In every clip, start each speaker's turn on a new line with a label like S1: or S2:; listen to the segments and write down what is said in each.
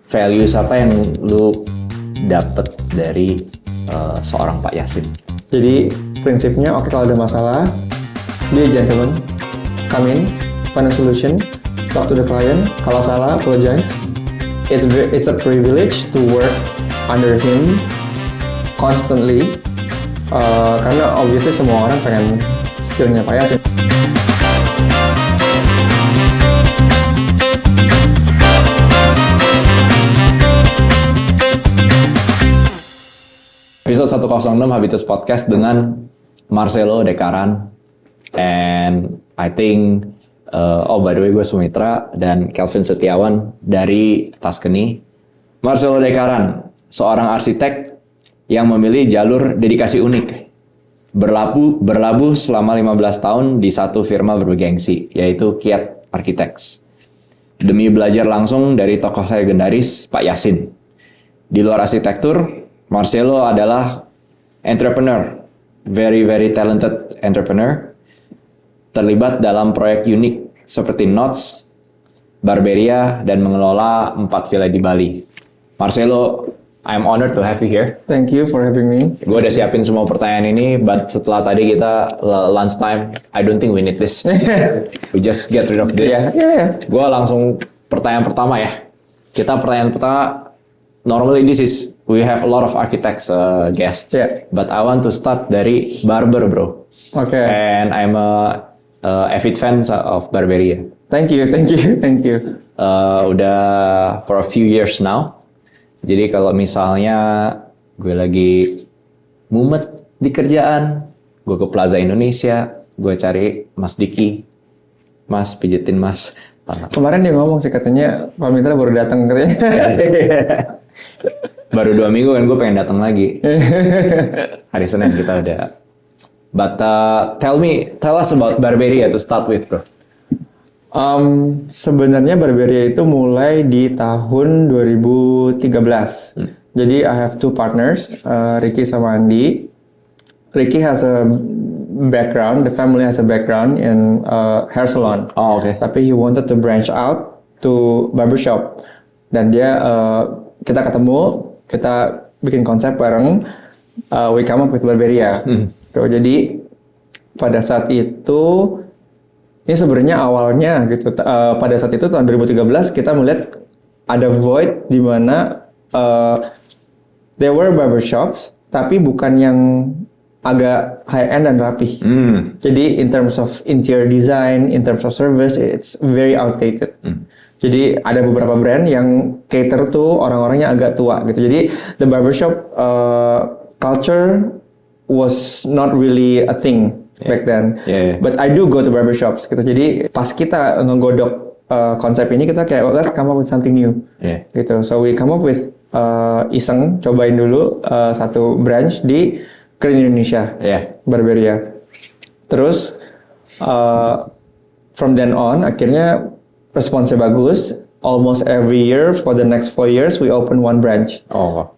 S1: values apa yang lu dapet dari seorang Pak Yasin?
S2: Jadi prinsipnya kalau ada masalah, be a gentleman, come in, find a solution, talk to the client. Kalau salah, apologize. It's a privilege to work under him constantly. Karena obviously semua orang pengen skillnya Pak Yasin.
S1: Episode 106 Habitus Podcast dengan Marcelo Dekaran. And I think by the way gue Sumitra dan Kelvin Setiawan dari Tuscany. Marcelo Dekaran, seorang arsitek yang memilih jalur dedikasi unik. Berlabuh selama 15 tahun di satu firma bergengsi, yaitu Kiat Architects. Demi belajar langsung dari tokoh legendaris Pak Yasin. Di luar arsitektur, Marcelo adalah entrepreneur, very talented entrepreneur, terlibat dalam proyek unik seperti Knots, Barberia, dan mengelola 4 villa di Bali. Marcelo, I'm honored to have you here.
S2: Thank you for having me.
S1: Gue udah siapin semua pertanyaan ini, but setelah tadi kita lunch time, I don't think we need this. We just get rid of this.
S2: Yeah.
S1: Gue langsung pertanyaan pertama ya. Pertanyaan pertama, normally we have a lot of architects guests, but I want to start dari barber, bro.
S2: Okay.
S1: And I'm a avid fan of Barberia.
S2: Thank you.
S1: Udah for a few years now. Jadi kalau misalnya gue lagi mumet di kerjaan, gue ke Plaza Indonesia, gue cari Mas Diki, Mas pijitin Mas.
S2: Kemarin dia ngomong sih katanya Pak Mitra baru datang katanya.
S1: Baru 2 minggu kan gue pengen datang lagi. Hari Senin kita udah. But tell us about Barberia to start with, bro.
S2: Sebenarnya Barberia itu mulai di tahun 2013. Jadi I have 2 partners, Ricky sama Andi. Ricky has a background, the family has a background in hair salon.
S1: Oh, okay.
S2: Tapi he wanted to branch out to barbershop. Dan dia kita ketemu, kita bikin konsep bareng, we come up with Barberia. Jadi pada saat itu, ini sebenarnya awalnya gitu. Pada saat itu tahun 2013 kita melihat ada void di mana there were barbershops, tapi bukan yang agak high end dan rapi. Jadi in terms of interior design, in terms of service, it's very outdated. Jadi ada beberapa brand yang cater tuh orang-orangnya agak tua gitu. Jadi the barbershop culture was not really a thing back then. But I do go to barbershops gitu. Jadi pas kita ngegodok konsep ini kita kayak let's come up with something new. Gitu. So we come up with iseng cobain dulu satu branch di Grand Indonesia. Barberia. Terus from then on akhirnya responsnya bagus. Almost every year for the next 4 years we open one branch.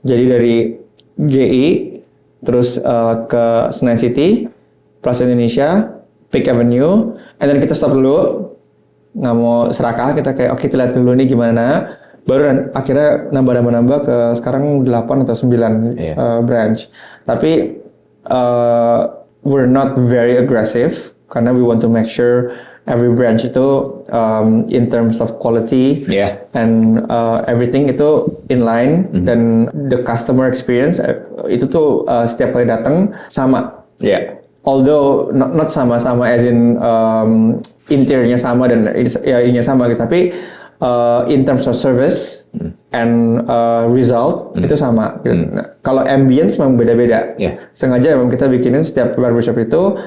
S2: Jadi dari GI terus ke Senayan City, Plaza Indonesia, Peak Avenue, and then kita stop dulu, nggak mau serakah, kita kayak oke, kita lihat dulu nih gimana, baru akhirnya nambah ke sekarang 8 atau 9 branch. Tapi we're not very aggressive karena we want to make sure every branch itu in terms of quality and everything itu in line dan the customer experience itu tuh setiap kali datang sama. Although not sama-sama as in interiornya sama dan ininya sama gitu, tapi in terms of service and result itu sama gitu. Nah, kalau ambience memang beda-beda. Sengaja memang kita bikinin setiap barbershop itu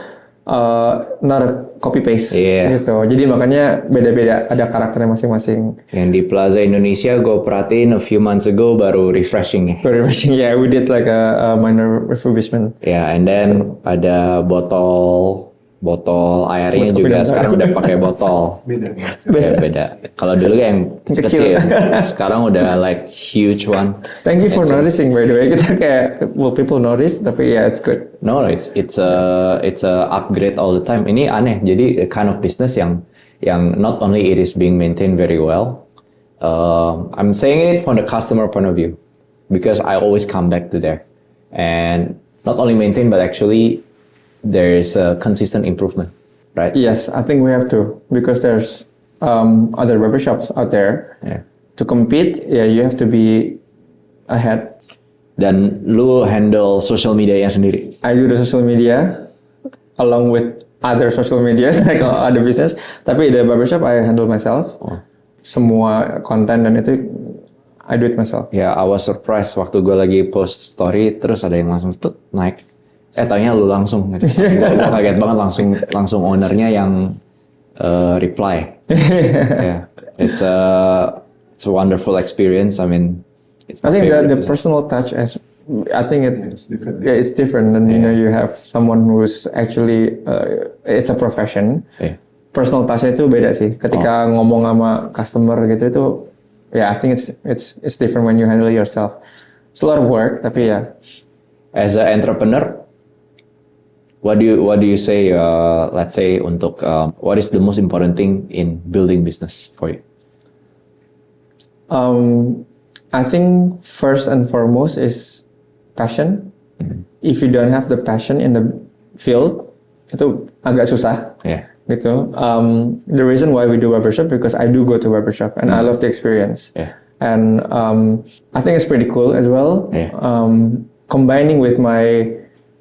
S2: not a copy paste gitu. Jadi makanya beda-beda, ada karakternya masing-masing.
S1: Yang di Plaza Indonesia gue perhatiin a few months ago baru refreshing.
S2: We did like a minor refurbishment.
S1: And then ada botol airnya juga sekarang udah pakai botol. Beda. Kalau dulu yang kecil. Sekarang udah like huge one.
S2: Thank you for noticing, by the way. Kita kayak will people notice, tapi it's good.
S1: No, it's a upgrade all the time. Ini aneh. Jadi kind of business yang not only it is being maintained very well, I'm saying it from the customer point of view because I always come back to there and not only maintain but actually there's a consistent improvement, right?
S2: Yes, I think we have to because there's other barbershops out there.
S1: Yeah.
S2: To compete, you have to be ahead.
S1: Dan lu handle social media sendiri.
S2: I do the social media along with other social media like other business. Tapi the barbershop I handle myself. Semua konten dan itu I do it myself.
S1: Ya, I was surprised waktu gue lagi post story terus ada yang langsung tuh naik. Tanya lu langsung. Gitu. Gue kaget banget langsung ownernya yang reply. Yeah, it's a wonderful experience. I mean,
S2: I think the personal touch as I think it's different. Yeah, it's different. And you have someone who's actually it's a profession.
S1: Yeah.
S2: Personal touch itu beda sih. Ketika ngomong sama customer gitu itu, I think it's different when you handle it yourself. It's a lot of work, tapi ya.
S1: As an entrepreneur, what do you say? Let's say untuk what is the most important thing in building business for you?
S2: I think first and foremost is passion. Mm-hmm. If you don't have the passion in the field, itu agak susah.
S1: Yeah.
S2: Gitu. The reason why we do barbershop because I do go to barbershop and I love the experience.
S1: Yeah.
S2: And I think it's pretty cool as well.
S1: Yeah.
S2: Combining with my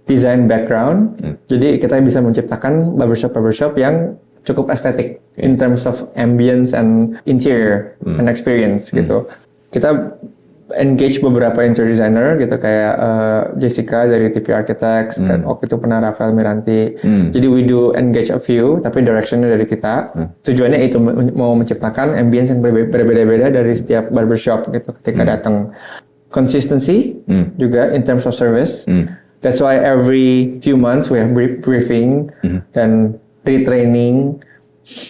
S2: design background, jadi kita bisa menciptakan barbershop yang cukup estetik in terms of ambience and interior and experience gitu. Kita engage beberapa interior designer gitu kayak Jessica dari TP Architects, kan waktu itu pernah Rafael Miranti. Jadi we do engage a few, tapi directionnya dari kita. Tujuannya itu mau menciptakan ambience yang berbeda-beda dari setiap barbershop gitu ketika datang. Consistency juga in terms of service. That's why every few months we have briefing dan retraining.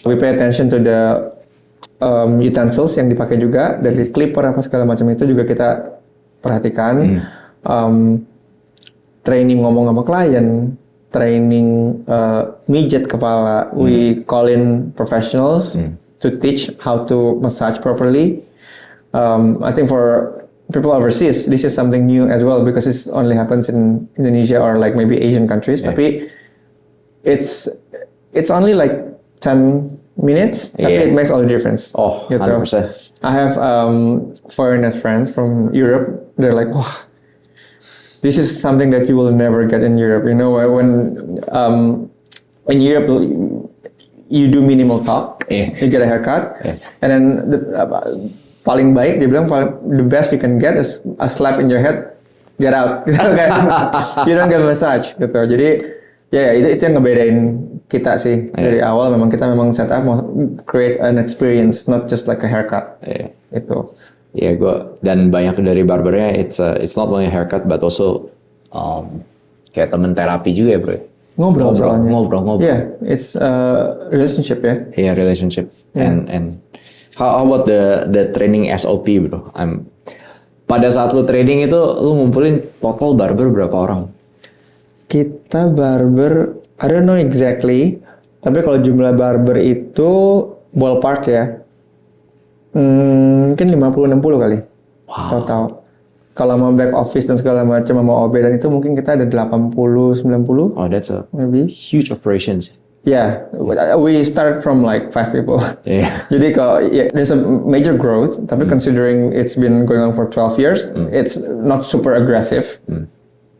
S2: We pay attention to the utensils yang dipakai juga dari clipper apa segala macam itu juga kita perhatikan. Training ngomong sama klien, training mijet kepala. We call in professionals to teach how to massage properly. I think for people overseas, this is something new as well because it only happens in Indonesia or like maybe Asian countries. Tapi it's only like 10 minutes, tapi it makes all the difference.
S1: Oh, gitu. 100%.
S2: I have foreigners friends from Europe. They're like, wow, this is something that you will never get in Europe. You know, when in Europe you do minimal talk, you get a haircut, and then paling baik dia bilang the best you can get is a slap in your head, get out. You don't get a massage gitu. Jadi itu yang ngebedain kita sih dari awal. Memang kita set up mau create an experience, not just like a haircut. Itu.
S1: Gue dan banyak dari barbernya it's not only a haircut but also kayak temen terapi juga ya bro. Ngobrol.
S2: Yeah, it's a relationship ya.
S1: Yeah, relationship. And how about the training SOP bro? Pada saat lu training itu lu ngumpulin total barber berapa orang?
S2: Kita barber, I don't know exactly, tapi kalau jumlah barber itu ballpark ya, mungkin 50-60 kali. Wow. Total. Kalau mau back office dan segala macam, mau OB dan itu mungkin kita ada 80-90.
S1: Oh, that's a
S2: maybe
S1: huge operations.
S2: Yeah, we start from like 5 people.
S1: Yeah.
S2: Jadi kalau there's a major growth, tapi considering it's been going on for 12 years, it's not super aggressive.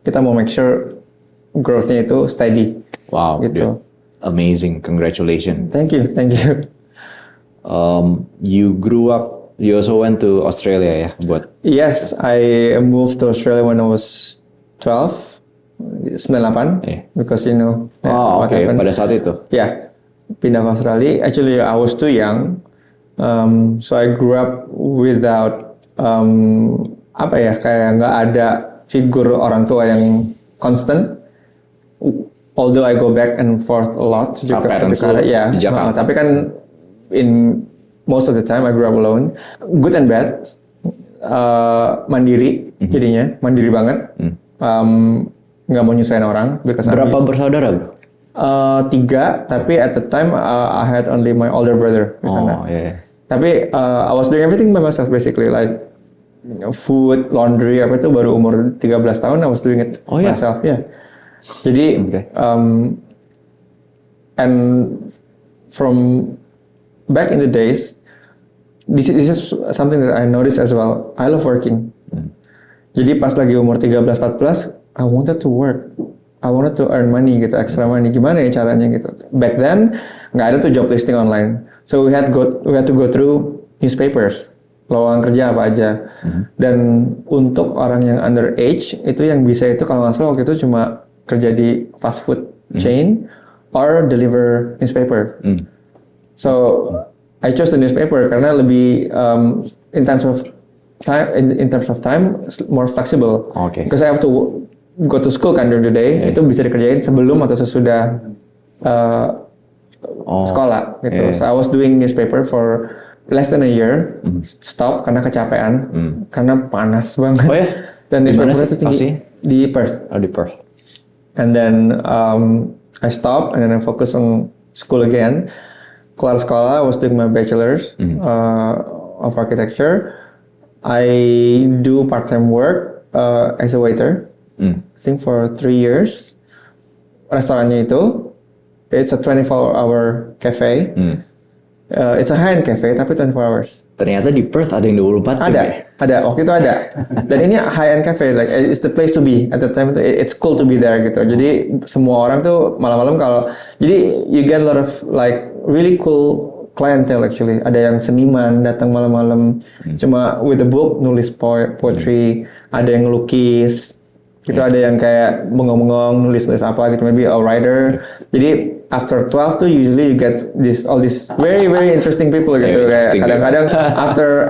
S2: Kita mau make sure growth-nya itu steady.
S1: Wow,
S2: gitu.
S1: Dude. Amazing, congratulations.
S2: Thank you.
S1: You grew up, you also went to Australia ya?
S2: Yes, I moved to Australia when I was 12, 98, because you know.
S1: Okay. Pada saat itu?
S2: Yeah, pindah ke Australia. Actually, I was too young, so I grew up without kayak nggak ada figur orang tua yang constant. Although I go back and forth a lot juga tapi kan in most of the time I grew up alone, good and bad, mandiri jadinya, mandiri banget, nggak mau nyusahin orang.
S1: Berapa bersaudara bro?
S2: 3, tapi at the time I had only my older brother di sana. Tapi I was doing everything by myself basically, like food, laundry, apa itu baru umur 13 tahun I was doing it myself. Yeah. Jadi and from back in the days, this is something that I noticed as well. I love working. Jadi pas lagi umur 13-14, I wanted to work. I wanted to earn money gitu, extra money. Gimana ya caranya gitu? Back then nggak ada tuh job listing online. So we had to go through newspapers, lowongan kerja apa aja. Dan untuk orang yang underage itu yang bisa itu kalau nggak salah waktu itu cuma kerja di fast food chain or deliver newspaper. So I chose the newspaper karena lebih in terms of time more flexible.
S1: Okay.
S2: Because I have to go to school kan during the day, itu bisa dikerjain sebelum atau sesudah sekolah gitu. So I was doing newspaper for less than a year, stop karena kecapean, karena panas banget.
S1: Oh ya?
S2: Dan newspaper itu tinggi di Perth.
S1: Oh di Perth.
S2: And then I stopped and then I focus on school again. Kelar sekolah, I was doing my bachelor's of architecture. I do part-time work as a waiter. I think for 3 years. Restorannya itu, it's a 24-hour cafe. It's a high-end cafe, tapi 24 hours.
S1: Ternyata di Perth ada yang 24 jam.
S2: Ada. Waktu itu ada. Dan ini high-end cafe, like it's the place to be. At the time, it's cool to be there gitu. Jadi semua orang tuh malam-malam jadi you get a lot of like really cool clientele actually. Ada yang seniman datang malam-malam cuma with a book nulis poetry, ada yang ngelukis. Gitu ada yang kayak bengong-bengong nulis apa gitu, maybe a writer. Jadi after 12 tuh usually you get all these very interesting people gitu. Kayak kadang-kadang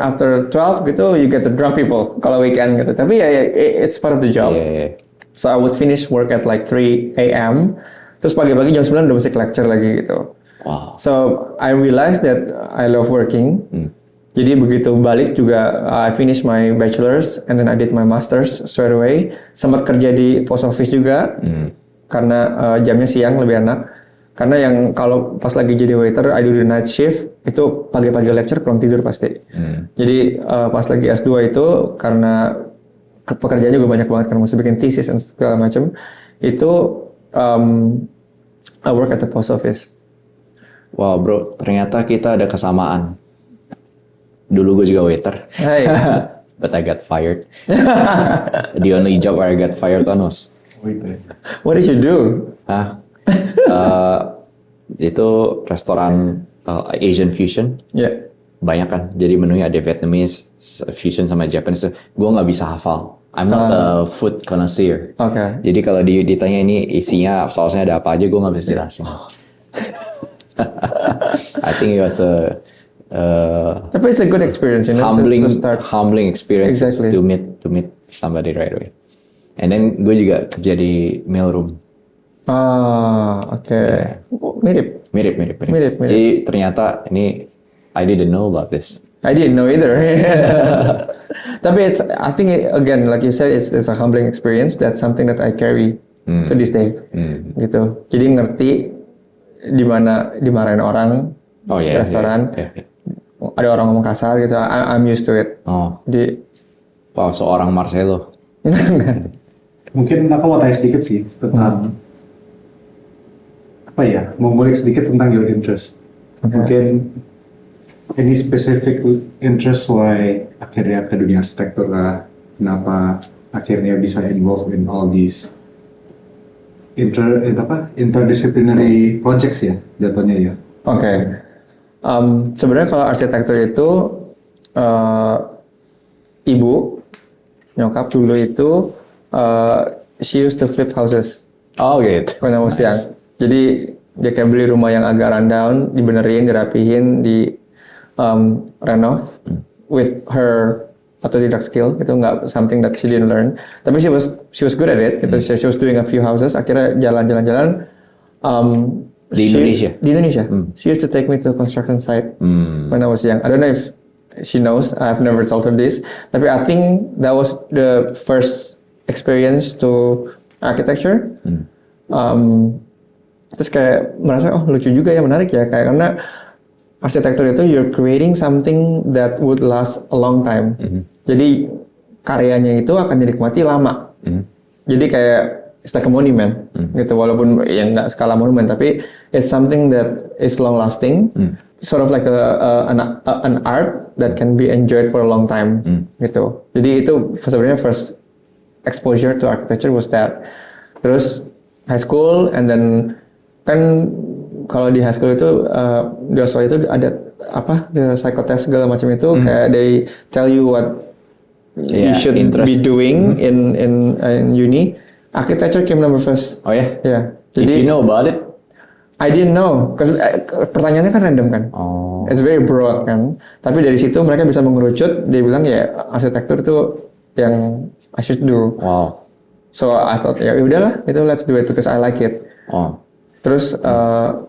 S2: after 12 gitu you get the drunk people kalau weekend gitu. Tapi ya it's part of the job. So I would finish work at like 3 a.m. Terus pagi-pagi jam 9 udah mesti lecture lagi gitu.
S1: Wow.
S2: So I realized that I love working. Jadi begitu balik juga I finished my bachelor's and then I did my master's straight away. Sempat kerja di post office juga karena jamnya siang lebih enak. Karena yang kalau pas lagi jadi waiter I do the night shift itu pagi-pagi lecture kurang tidur pasti. Jadi pas lagi S2 itu karena pekerjaannya juga banyak banget karena mesti bikin thesis dan segala macam. Itu I work at the post office.
S1: Wow bro, ternyata kita ada kesamaan. Dulu gue juga waiter.
S2: Hey.
S1: But I got fired. The only job where I got fired was.
S2: What did you do?
S1: Itu restoran Asian fusion.
S2: Yeah.
S1: Banyak kan. Jadi menunya ada Vietnamese, fusion sama Japanese. Gue nggak bisa hafal. I'm not a food connoisseur.
S2: Okay.
S1: Jadi kalau ditanya ini isinya, sausnya ada apa aja, gue nggak bisa jelasin. I think it was
S2: tapi it's a good experience, you know,
S1: humbling,
S2: to start.
S1: Humbling experience
S2: Exactly.
S1: to meet somebody right away. And then gue juga kerja di mailroom.
S2: Okay. Mirip.
S1: Jadi ternyata ini I didn't know about this.
S2: I didn't know either. Tapi I think again, like you said, it's a humbling experience. That's something that I carry to this day. Gitu. Jadi ngerti di mana dimarahin orang di restoran. Ada orang ngomong kasar gitu. I'm used to it.
S1: Wow, seorang Marcelo.
S3: Mungkin aku mau tanya sedikit sih tentang mengulik sedikit tentang your interest. Mungkin any specific interest why akhirnya ke dunia arsitektur lah, kenapa akhirnya bisa involved in all these interdisciplinary projects ya jatuhnya ya.
S2: Okay. Sebenarnya kalau arsitektur itu ibu nyokap dulu itu she used to flip houses.
S1: Oh gitu.
S2: When I was young. Jadi dia kayak beli rumah yang agak rundown, dibenerin, dirapihin, renov with her autodidact skill. Itu nggak something that she didn't learn. Tapi she was good at it. Gitu. She was doing a few houses. Akhirnya jalan-jalan.
S1: Di Indonesia?
S2: Di Indonesia. She used to take me to construction site when I was young. I don't know if she knows. I've never told her this. Tapi I think that was the first experience to architecture. Terus kayak merasa lucu juga ya, menarik ya, kayak karena arsitektur itu you're creating something that would last a long time. Jadi karyanya itu akan dinikmati lama. Jadi kayak it's like a monument gitu, walaupun ya nggak skala monument, tapi it's something that is long lasting. Sort of like an art that can be enjoyed for a long time gitu. Jadi itu sebenarnya first exposure to architecture was that. Terus high school, and then kan kalau di high school itu di Australia itu ada apa, the psychotest segala macam itu, kayak they tell you what you should be doing in uni. Architecture came number first.
S1: Oh ya?
S2: Yeah.
S1: Did you know about it?
S2: I didn't know, because pertanyaannya kan random kan.
S1: Oh.
S2: It's very broad kan. Tapi dari situ mereka bisa mengerucut, dia bilang ya arsitektur itu yang I should do.
S1: Wow.
S2: So I thought ya udahlah, itu let's do it because I like it.
S1: Oh.
S2: Terus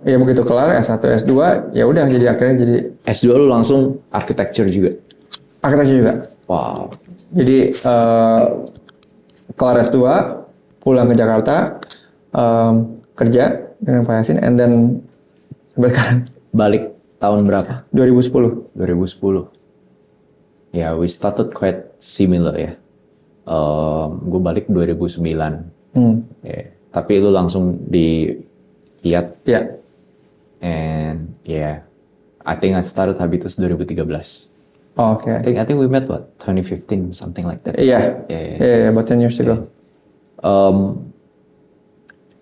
S2: ya begitu kelar S1, S2, ya udah jadi akhirnya jadi
S1: S2 lu langsung architecture juga?
S2: arsitektur juga.
S1: Wow.
S2: Jadi kelar S2, pulang ke Jakarta, kerja dengan Pak Yasin, and then sampai sekarang.
S1: Balik tahun berapa?
S2: 2010.
S1: 2010. Ya, we started quite similar ya. Gue balik 2009. Yeah. Tapi lu langsung di Fiat.
S2: Yeah.
S1: And yeah, I think I started Habitus 2013.
S2: Oh, okay.
S1: I think we met what 2015, something like that.
S2: Yeah. Yeah, about 10 years ago.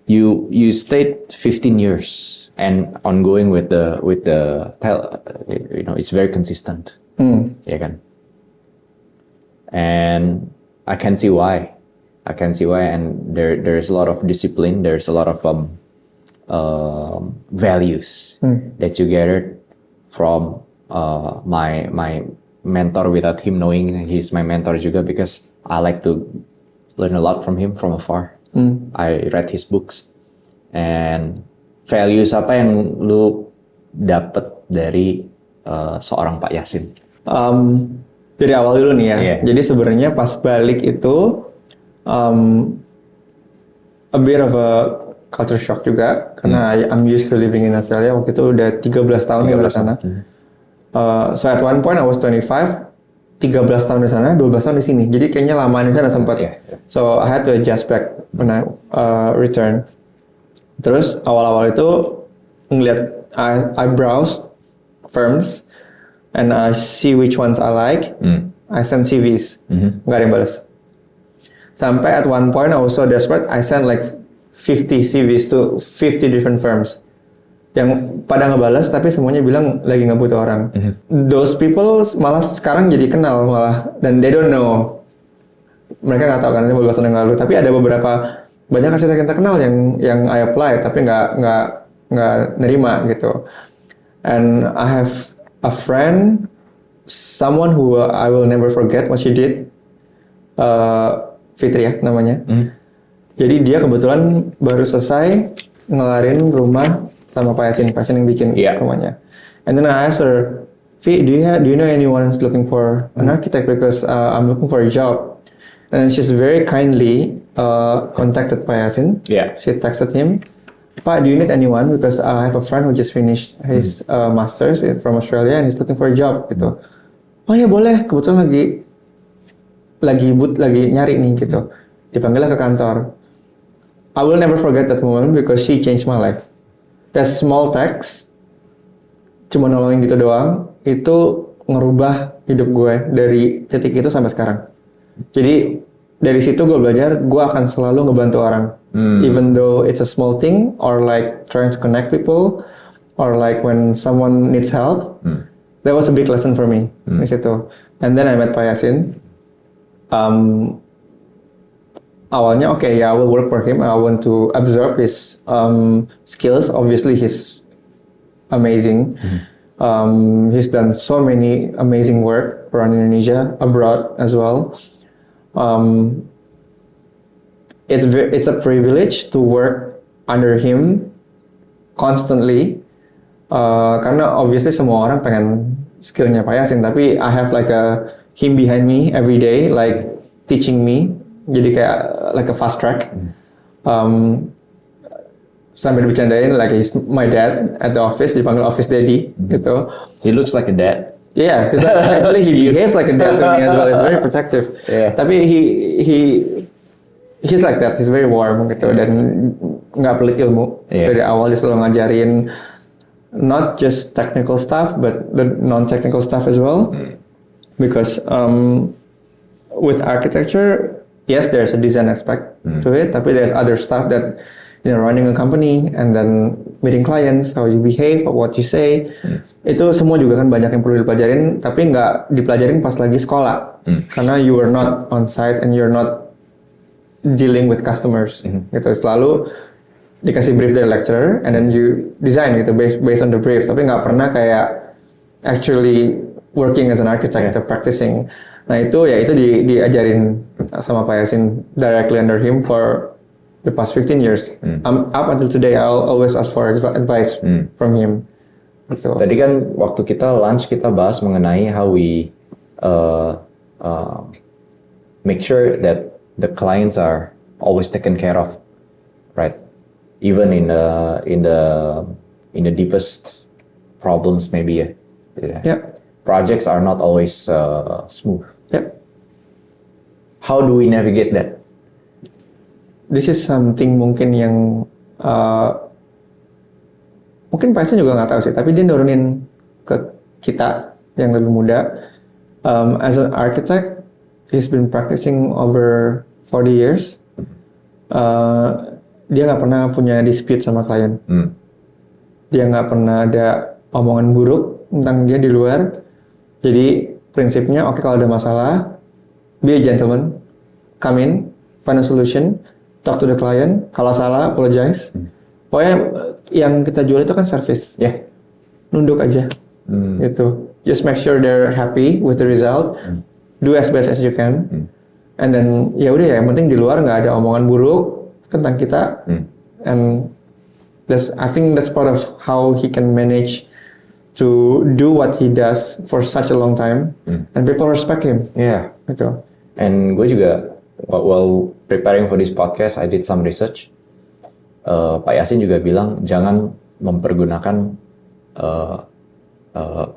S1: You stayed 15 years and ongoing with the it's very consistent. Ya kan? And I can see why. And there's a lot of discipline. There's a lot of values that you gathered from my mentor, without him knowing he's my mentor juga, because I like to learn a lot from him from afar. I read his books. And values apa yang lu dapet dari seorang Pak Yasin?
S2: Dari awal dulu nih ya.
S1: Yeah.
S2: Jadi sebenarnya pas balik itu a bit of a culture shock juga, karena I'm used to living in Australia. Waktu itu udah 13 tahun di sana. So at one point I was 25, 13 tahun di sana, 12 tahun di sini. Jadi kayaknya lama di sana sempat. So I had to adjust back when I return. Terus awal-awal itu ngeliat, I browse firms and I see which ones I like. I send CVs, nggak ada yang balas. Sampai at one point I was so desperate, I sent like 50 CVs to 50 different firms. Yang pada ngebalas tapi semuanya bilang lagi nggak butuh orang. Those people malah sekarang jadi kenal malah, dan they don't know. Mereka nggak tahu karena ini 12 tahun yang lalu. Tapi ada beberapa banyak arsitek yang terkenal yang I apply tapi nggak nerima gitu. And I have a friend, someone who I will never forget what she did. Fitri ya namanya. Jadi dia kebetulan baru selesai ngelarin rumah sama Pak Yasin yang bikin rumahnya. And then I asked her, "Vi, do you know anyone who's looking for an architect, because I'm looking for a job?" And she's very kindly contacted Pak Yasin.
S1: Yeah.
S2: She texted him, "Pak, do you need anyone? Because I have a friend who just finished his masters from Australia and he's looking for a job." Gitu. Oh ya boleh, kebetulan lagi nyari nih gitu. Dipanggillah ke kantor. I will never forget that moment because she changed my life. That small text, cuma nolongin gitu doang, itu ngerubah hidup gue dari titik itu sampai sekarang. Jadi dari situ gue belajar, gue akan selalu ngebantu orang, even though it's a small thing, or like trying to connect people, or like when someone needs help. That was a big lesson for me di situ. And then I met Pak Yasin. Awalnya I will work for him. I want to absorb his skills. Obviously, he's amazing. He's done so many amazing work around Indonesia, abroad as well. It's a privilege to work under him constantly. Karena obviously semua orang pengen skillnya Pak Yasin, tapi I have like him behind me every day, like teaching me. Jadi kayak like a fast track. sampai dibercandain like he's my dad at the office, dipanggil office daddy gitu.
S1: He looks like a dad.
S2: Yeah, because actually he behaves like a dad to me as well. He's very protective.
S1: Yeah.
S2: Tapi he's like that. He's very warm gitu dan nggak pelit ilmu.
S1: Yeah.
S2: Dari awal dia selalu ngajarin not just technical stuff but the non-technical stuff as well. Because with architecture, yes, there's a design aspect to it, tapi there's other stuff that running a company and then meeting clients, how you behave, what you say, itu semua juga kan banyak yang perlu dipelajarin, tapi nggak dipelajarin pas lagi sekolah, karena you are not on site and you're not dealing with customers, gitu. Selalu dikasih brief dari lecturer and then you design gitu based on the brief, tapi nggak pernah kayak actually working as an architect or practicing. Nah itu diajarin sama Pak Yasin directly under him for the past 15 years. Up until today, I'll always ask for advice from him. Gitu.
S1: Tadi kan waktu kita lunch kita bahas mengenai how we make sure that the clients are always taken care of, right? Even in the deepest problems, maybe.
S2: Yeah.
S1: Projects are not always smooth.
S2: Yeah.
S1: How do we navigate that?
S2: This is something mungkin yang mungkin Pak Yasin juga nggak tahu sih, tapi dia nurunin ke kita yang lebih muda. As an architect, he's been practicing over 40 years. Dia nggak pernah punya dispute sama klien. Dia nggak pernah ada omongan buruk tentang dia di luar. Jadi prinsipnya, oke, kalau ada masalah, be a gentleman, come in, find a solution, talk to the client. Kalau salah, apologize. Pokoknya yang kita jual itu kan service.
S1: Yeah.
S2: Nunduk aja. Gitu. Just make sure they're happy with the result. Do as best as you can. And then ya udah ya, yang penting di luar nggak ada omongan buruk tentang kita. And I think that's part of how he can manage to do what he does for such a long time. And people respect him.
S1: Yeah.
S2: Gitu.
S1: And gue juga while preparing for this podcast, I did some research. Pak Yasin juga bilang jangan mempergunakan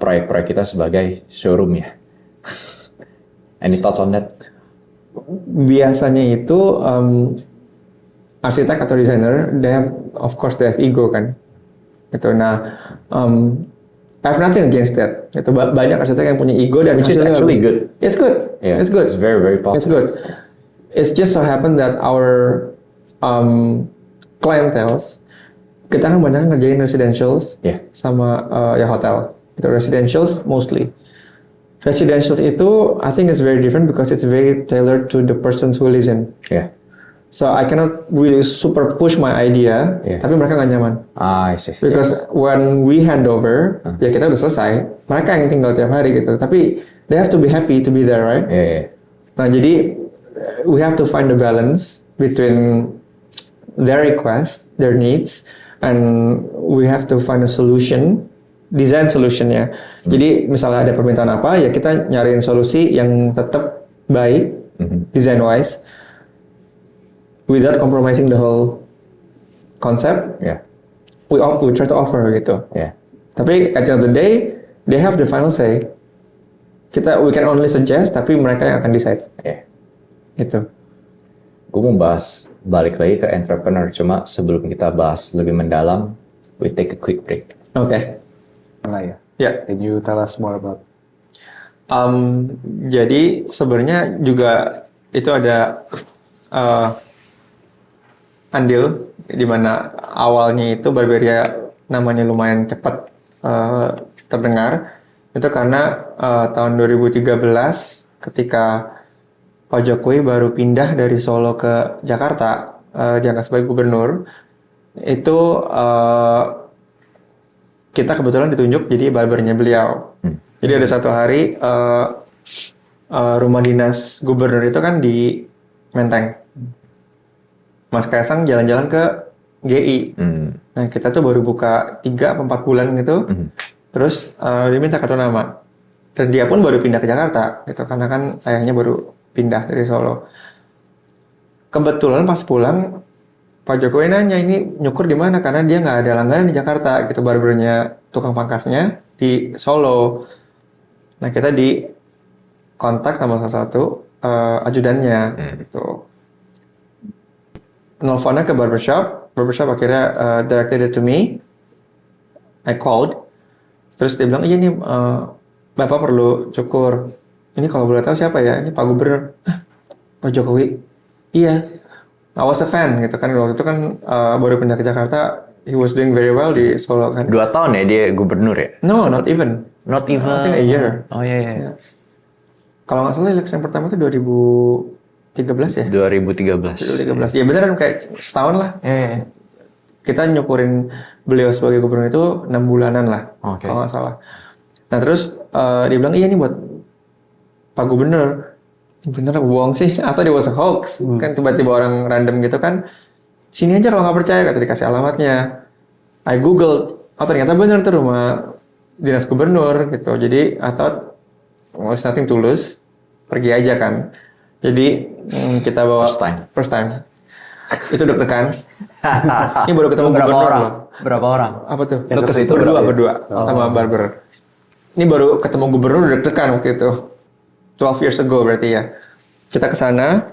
S1: proyek-proyek kita sebagai showroom ya. Any thoughts on that?
S2: Biasanya itu arsitek atau desainer, of course they have ego kan. Gitu. Nah, I have nothing against that. Itu banyak arsitek yang punya ego dan
S1: which is actually good.
S2: It's good.
S1: Yeah.
S2: It's good.
S1: It's very, very positive.
S2: It's good. It's just so happen that our clientels, kita kan banyak ngerjain residentials sama ya hotel. Itu residentials mostly. Residentials itu I think it's very different because it's very tailored to the person who lives in.
S1: Yeah.
S2: So I cannot really super push my idea, tapi mereka nggak nyaman.
S1: I see.
S2: Because when we hand over, ya kita udah selesai. Mereka yang tinggal tiap hari gitu. Tapi they have to be happy to be there, right?
S1: Yeah.
S2: Nah jadi we have to find the balance between their request, their needs, and we have to find a solution, design solution ya. Jadi misalnya ada permintaan apa, ya kita nyariin solusi yang tetap baik, design wise, without compromising the whole concept.
S1: Yeah.
S2: We try to offer gitu.
S1: Yeah.
S2: Tapi at the end of the day, they have the final say. We can only suggest, tapi mereka yang akan decide.
S1: Yeah.
S2: Gitu.
S1: Gue mau bahas balik lagi ke entrepreneur, cuma sebelum kita bahas lebih mendalam, we take a quick break.
S2: Oke.
S3: Ya.
S2: Ya.
S3: Can you tell us more about?
S2: Jadi sebenarnya juga itu ada andil di mana awalnya itu Barberia namanya lumayan cepat terdengar. Itu karena tahun 2013 ketika Pak Jokowi baru pindah dari Solo ke Jakarta, diangkat sebagai gubernur, itu kita kebetulan ditunjuk jadi barbernya beliau. Jadi ada satu hari rumah dinas gubernur itu kan di Menteng. Mas Kaisang jalan-jalan ke GI. Nah kita tuh baru buka 3-4 bulan gitu. Terus dia minta kartu nama. Dan dia pun baru pindah ke Jakarta gitu karena kan ayahnya baru pindah dari Solo. Kebetulan pas pulang Pak Jokowi nanya ini nyukur di mana karena dia nggak ada langganan di Jakarta gitu, barbernya tukang pangkasnya di Solo. Nah kita di kontak sama salah satu ajudannya gitu. Nelfonnya ke barbershop akhirnya directed it to me. I called, terus dia bilang iya nih Bapak perlu cukur. Ini kalau boleh tahu siapa ya? Ini Pak Gubernur. Hah, Pak Jokowi. Iya. I was a fan gitu kan, waktu itu kan baru pindah ke Jakarta, he was doing very well di Solo kan.
S1: 2 tahun ya dia gubernur ya?
S2: No, not even.
S1: Not even.
S2: I think a year.
S1: Oh iya.
S2: Kalau nggak salah election pertama itu 2013 ya?
S1: 2013.
S2: 2013. Ya beneran kayak setahun lah.
S1: Iya.
S2: Kita nyukurin beliau sebagai gubernur itu 6 bulanan lah,
S1: Oke.
S2: kalau nggak salah. Nah terus dia bilang iya nih buat Pak Gubernur. Bener bohong sih, atau dia was a hoax kan, tiba-tiba orang random gitu kan, sini aja kalau nggak percaya, kata dikasih alamatnya. I googled, oh ternyata bener tuh rumah dinas gubernur gitu. Jadi I thought was nothing to lose, pergi aja kan. Jadi kita bawa first time. Itu deg-degan. Ini baru ketemu gubernur loh.
S1: Berapa orang?
S2: Apa tuh?
S1: Lu ke situ
S2: berdua sama barber. Ini baru ketemu gubernur deg-degan waktu itu. 12 years ago berarti ya. Kita ke sana,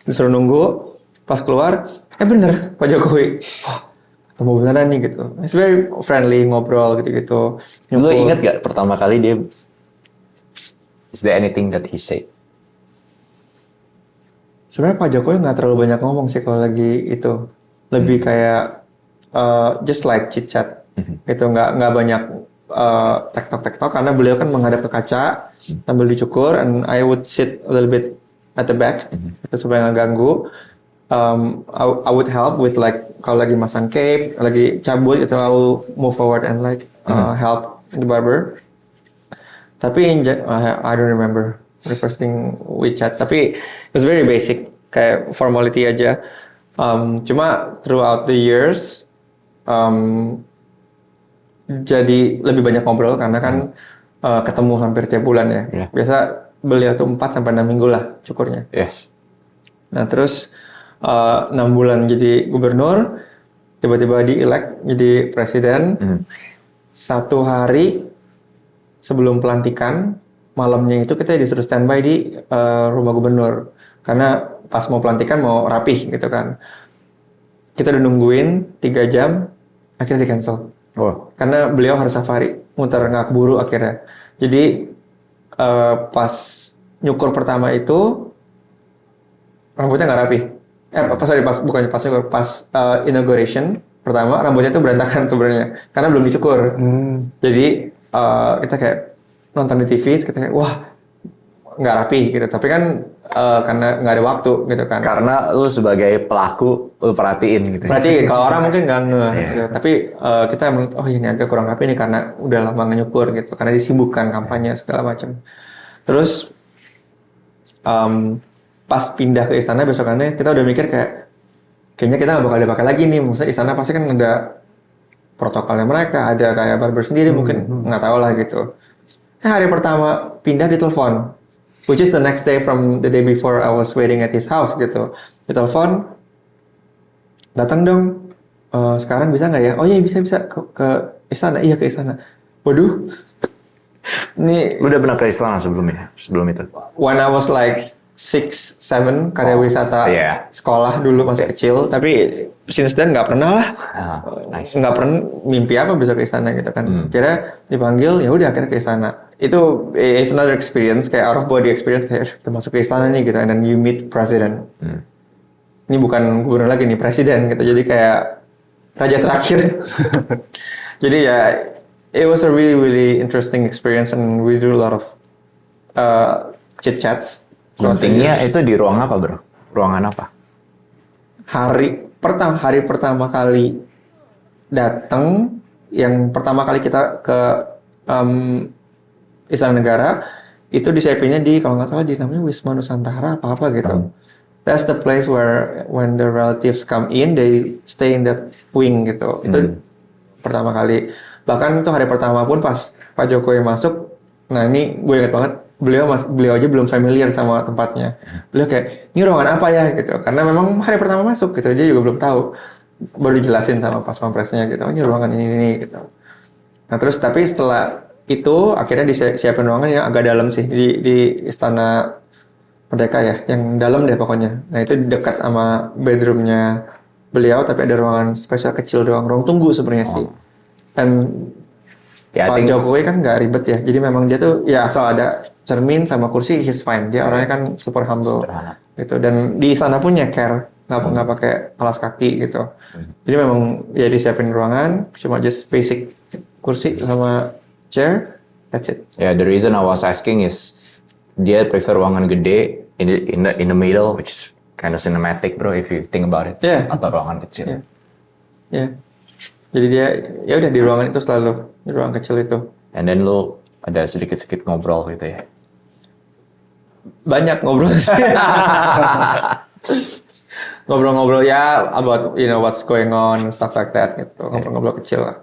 S2: disuruh nunggu, pas keluar, bener Pak Jokowi. Wah, ketemu beneran nih gitu. It's very friendly, ngobrol gitu-gitu.
S1: Lu ingat gak pertama kali dia, is there anything that he said?
S2: Sebenarnya Pak Jokowi nggak terlalu banyak ngomong sih kalau lagi itu. Lebih kayak just like chit chat gitu, nggak banyak tektok karena beliau kan menghadap ke kaca sambil dicukur, and I would sit a little bit at the back supaya nggak ganggu. I would help with like kalau lagi masang cape, lagi cabut gitu, I will move forward and like help the barber. Tapi I don't remember the first thing we chat. Tapi it was very basic, kayak formality aja. Cuma throughout the years jadi lebih banyak ngobrol karena kan ketemu hampir tiap bulan ya.
S1: Yeah.
S2: Biasa beliau tuh 4 sampai 6 minggu lah cukurnya.
S1: Yes.
S2: Nah terus 6 bulan jadi gubernur, tiba-tiba di-elect jadi presiden. 1 hari sebelum pelantikan, malamnya itu kita disuruh standby di rumah gubernur. Karena pas mau pelantikan mau rapih gitu kan. Kita udah nungguin 3 jam, akhirnya di-cancel.
S1: Oh.
S2: Karena beliau harus safari, muter nggak keburu akhirnya. Jadi pas nyukur pertama itu rambutnya nggak rapi. Pas inauguration pertama rambutnya itu berantakan sebenarnya karena belum dicukur. Jadi kita kayak nonton di TV, kita kayak wah nggak rapi gitu. Tapi kan karena nggak ada waktu gitu kan.
S1: Karena lu sebagai pelaku lu perhatiin gitu.
S2: Berarti kalau orang mungkin nggak ngeh gitu. Tapi kita oh ini agak kurang rapi nih karena udah lama nyukur gitu. Karena disibukkan kampanye segala macam. Terus pas pindah ke istana besokannya kita udah mikir kayaknya kita nggak bakal dipakai lagi nih. Maksudnya istana pasti kan ada protokolnya mereka, ada kayak barber sendiri mungkin nggak tahu lah gitu. Hari pertama pindah ditelepon. Which is the next day from the day before I was waiting at his house gitu. Ditelepon, datang dong. Sekarang bisa nggak ya? Oh iya bisa ke istana. Iya ke istana. Waduh, ini
S1: Lu udah pernah ke istana sebelum itu?
S2: when I was like 6, 7 karya wisata sekolah dulu masih kecil. Tapi since then nggak pernah lah.
S1: Nice.
S2: Nggak pernah mimpi apa bisa ke istana gitu kan. Kira dipanggil ya udah akhirnya ke istana. Itu it's another experience, kayak out of body experience, kayak kita masuk ke istana nih gitu, and then you meet president. Ini bukan gubernur lagi nih, presiden gitu. Jadi kayak raja terakhir. Jadi ya it was a really really interesting experience, and we do a lot of chit chats.
S1: Meetingnya itu di ruang apa bro? Ruangan apa?
S2: Hari pertama kali datang, yang pertama kali kita ke Istana Negara, itu disiapinnya di kalau nggak salah di namanya Wisma Nusantara apa gitu. That's the place where when the relatives come in, they stay in that wing gitu. Itu pertama kali. Bahkan itu hari pertama pun pas Pak Jokowi masuk, nah ini gue ingat banget, beliau aja belum familiar sama tempatnya. Beliau kayak, ini ruangan apa ya gitu. Karena memang hari pertama masuk gitu, dia juga belum tahu. Baru dijelasin sama pas pampresnya gitu, ini ruangan ini gitu. Nah terus tapi setelah itu akhirnya disiapin ruangan yang agak dalam sih di Istana Merdeka ya, yang dalam deh pokoknya. Nah itu dekat sama bedroomnya beliau, tapi ada ruangan spesial kecil doang, ruang tunggu sebenarnya sih. Dan Pak Jokowi kan nggak ribet ya, jadi memang dia tuh ya asal ada cermin sama kursi, he's fine. Dia orangnya kan super humble gitu. Dan di sana pun care, nggak pakai alas kaki gitu. Jadi memang ya disiapin ruangan, cuma just basic kursi sama chair, that's it.
S1: Yeah, the reason I was asking is dia prefer ruangan gede in the middle, which is kind of cinematic, bro, if you think about it.
S2: Yeah.
S1: Atau ruangan kecil.
S2: Yeah. Yeah. Jadi dia ya udah di ruangan itu selalu, di ruang kecil itu.
S1: And then lu ada sedikit-sedikit ngobrol gitu ya.
S2: Banyak ngobrol sih. Ngobrol-ngobrol ya about what's going on and stuff like that gitu. Ngobrol-ngobrol kecil lah.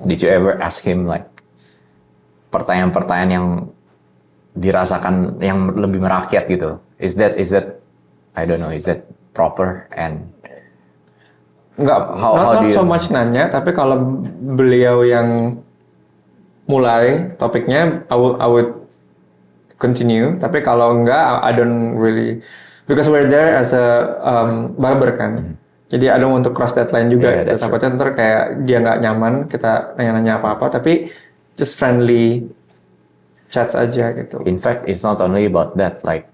S1: Did you ever ask him like pertanyaan-pertanyaan yang dirasakan yang lebih merakyat gitu? Is that I don't know, is that proper and
S2: Enggak, not so much nanya, tapi kalau beliau yang mulai topiknya, I would continue. Tapi kalau enggak, I don't really, because we're there as a barber kan. Jadi I don't want to cross that line juga. Takutnya ntar kayak dia nggak nyaman, kita nanya-nanya apa-apa, tapi just friendly chats aja gitu.
S1: In fact, it's not only about that. Like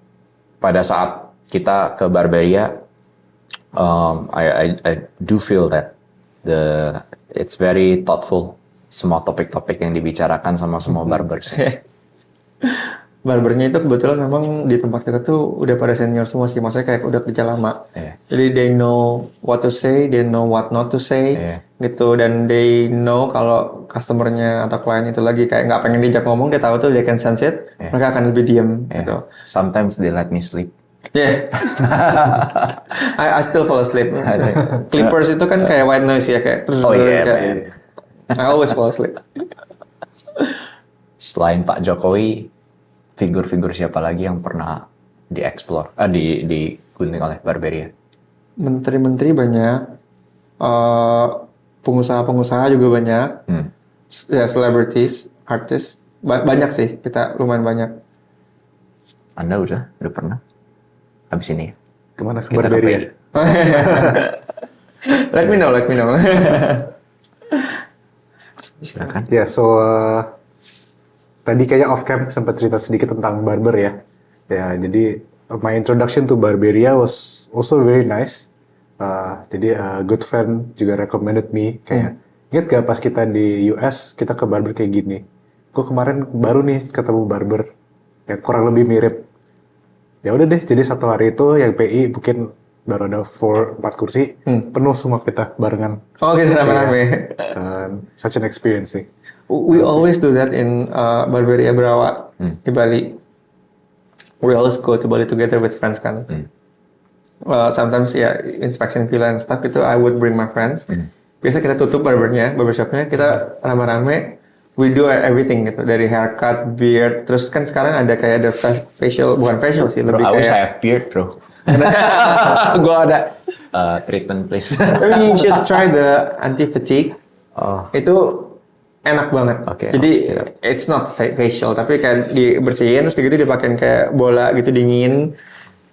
S1: pada saat kita ke Barberia, I do feel that it's very thoughtful. Semua topik-topik yang dibicarakan sama semua barbers.
S2: Barbernya itu kebetulan memang di tempat kita tuh udah pada senior semua sih, maksudnya kayak udah kerja lama. Jadi they know what to say, they know what not to say, gitu. Dan they know kalau customernya atau klien itu lagi kayak nggak pengen diajak ngomong, dia tahu tuh they can sense it, mereka akan lebih diem. Gitu.
S1: Sometimes they let me sleep.
S2: Yeah, I still fall asleep. Clippers itu kan kayak white noise ya kayak. I always fall asleep.
S1: Selain Pak Jokowi, figur-figur siapa lagi yang pernah dieksplor, digunting oleh Barberia?
S2: Menteri-menteri banyak, pengusaha-pengusaha juga banyak, ya celebrities, artis banyak sih, kita lumayan banyak.
S1: Anda udah pernah? Habis ini?
S3: Kemana ke Barberia?
S2: Let me know.
S1: Silakan.
S3: Ya, so tadi kayaknya off cam sempat cerita sedikit tentang barber ya. Ya, jadi my introduction to Barberia was also very nice. Jadi a good friend juga recommended me kayak, ingat gak pas kita di US kita ke barber kayak gini. Gue kemarin baru nih ketemu barber yang kurang lebih mirip. Ya udah deh, jadi satu hari itu yang PI mungkin baru ada 4 kursi, penuh semua kita barengan.
S2: Oh kita rame-rame.
S3: Such an experience sih.
S2: We always do that in Barberia Brawa di Bali. We always go to Bali together with friends kan. Sometimes ya inspection villa and stuff itu I would bring my friends. Biasa kita tutup barbershopnya kita rame-rame. We do everything gitu, dari haircut, beard, terus kan sekarang ada kayak ada bukan facial sih, lebih
S1: kayak. I wish I
S2: kayak.
S1: have beard, bro.
S2: Gue ada.
S1: Treatment please.
S2: You should try the anti-fatigue. Itu enak banget. Jadi it's not facial, tapi kayak dibersihin terus gitu dipakein kayak bola gitu dingin.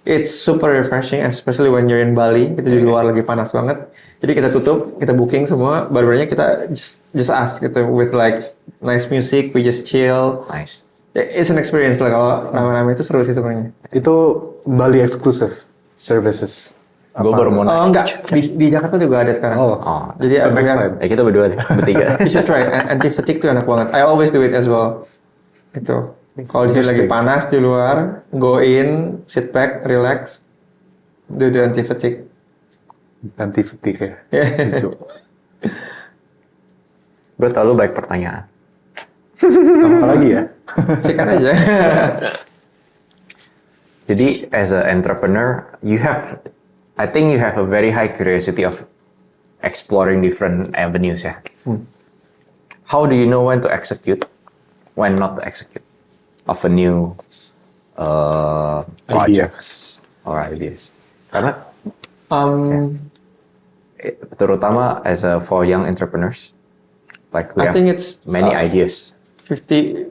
S2: It's super refreshing, especially when you're in Bali. Kita di luar lagi panas banget. Jadi kita tutup, kita booking semua. Barbernya kita just ask gitu, with like nice music, we just chill.
S1: Nice.
S2: It's an experience lah kalau rame-rame itu seru sih sebenarnya.
S3: Itu Bali exclusive services.
S1: Gue baru mau nanya.
S2: Enggak, di Jakarta juga ada sekarang. Jadi
S3: so next time.
S1: Kita berdua deh, bertiga.
S2: You should try. Anti-fatigue tuh enak banget. I always do it as well. Itu. Kalau di sini lagi panas di luar, go in, sit back, relax, do the anti-fatigue.
S3: Anti-fatigue ya. Lucu.
S1: Bro, tau lu baik pertanyaan.
S3: Apa lagi ya?
S2: Sikat aja.
S1: Jadi, as an entrepreneur, I think you have a very high curiosity of exploring different avenues ya. How do you know when to execute, when not to execute? of a new projects or ideas? Karena terutama for young entrepreneurs, like we
S2: I
S1: have
S2: think it's
S1: many ideas.
S2: 50%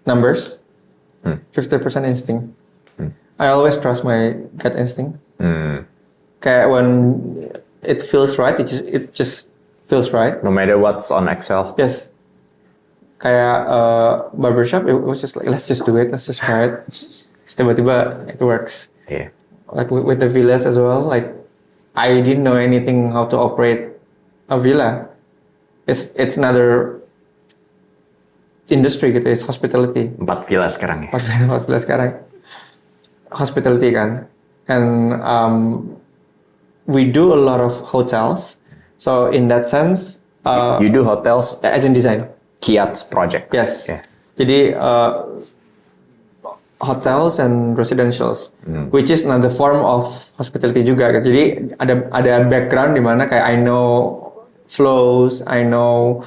S2: numbers, 50% instinct. I always trust my gut instinct. Kayak when it feels right, it just feels right.
S1: No matter what's on Excel.
S2: Yes. Kayak barbershop, it was just like let's just do it, let's just try it. Tiba-tiba it works.
S1: Yeah.
S2: Like with the villas as well. Like I didn't know anything how to operate a villa. It's another industry gitu, it's hospitality.
S1: 4 villa sekarang ya.
S2: 14 sekarang. Hospitality kan. And we do a lot of hotels. So in that sense,
S1: You do hotels,
S2: as in design.
S1: Kiats projects.
S2: Yes.
S1: Yeah.
S2: Jadi hotels and residentials, which is another form of hospitality juga. Kan. Jadi ada background di mana kayak I know flows, I know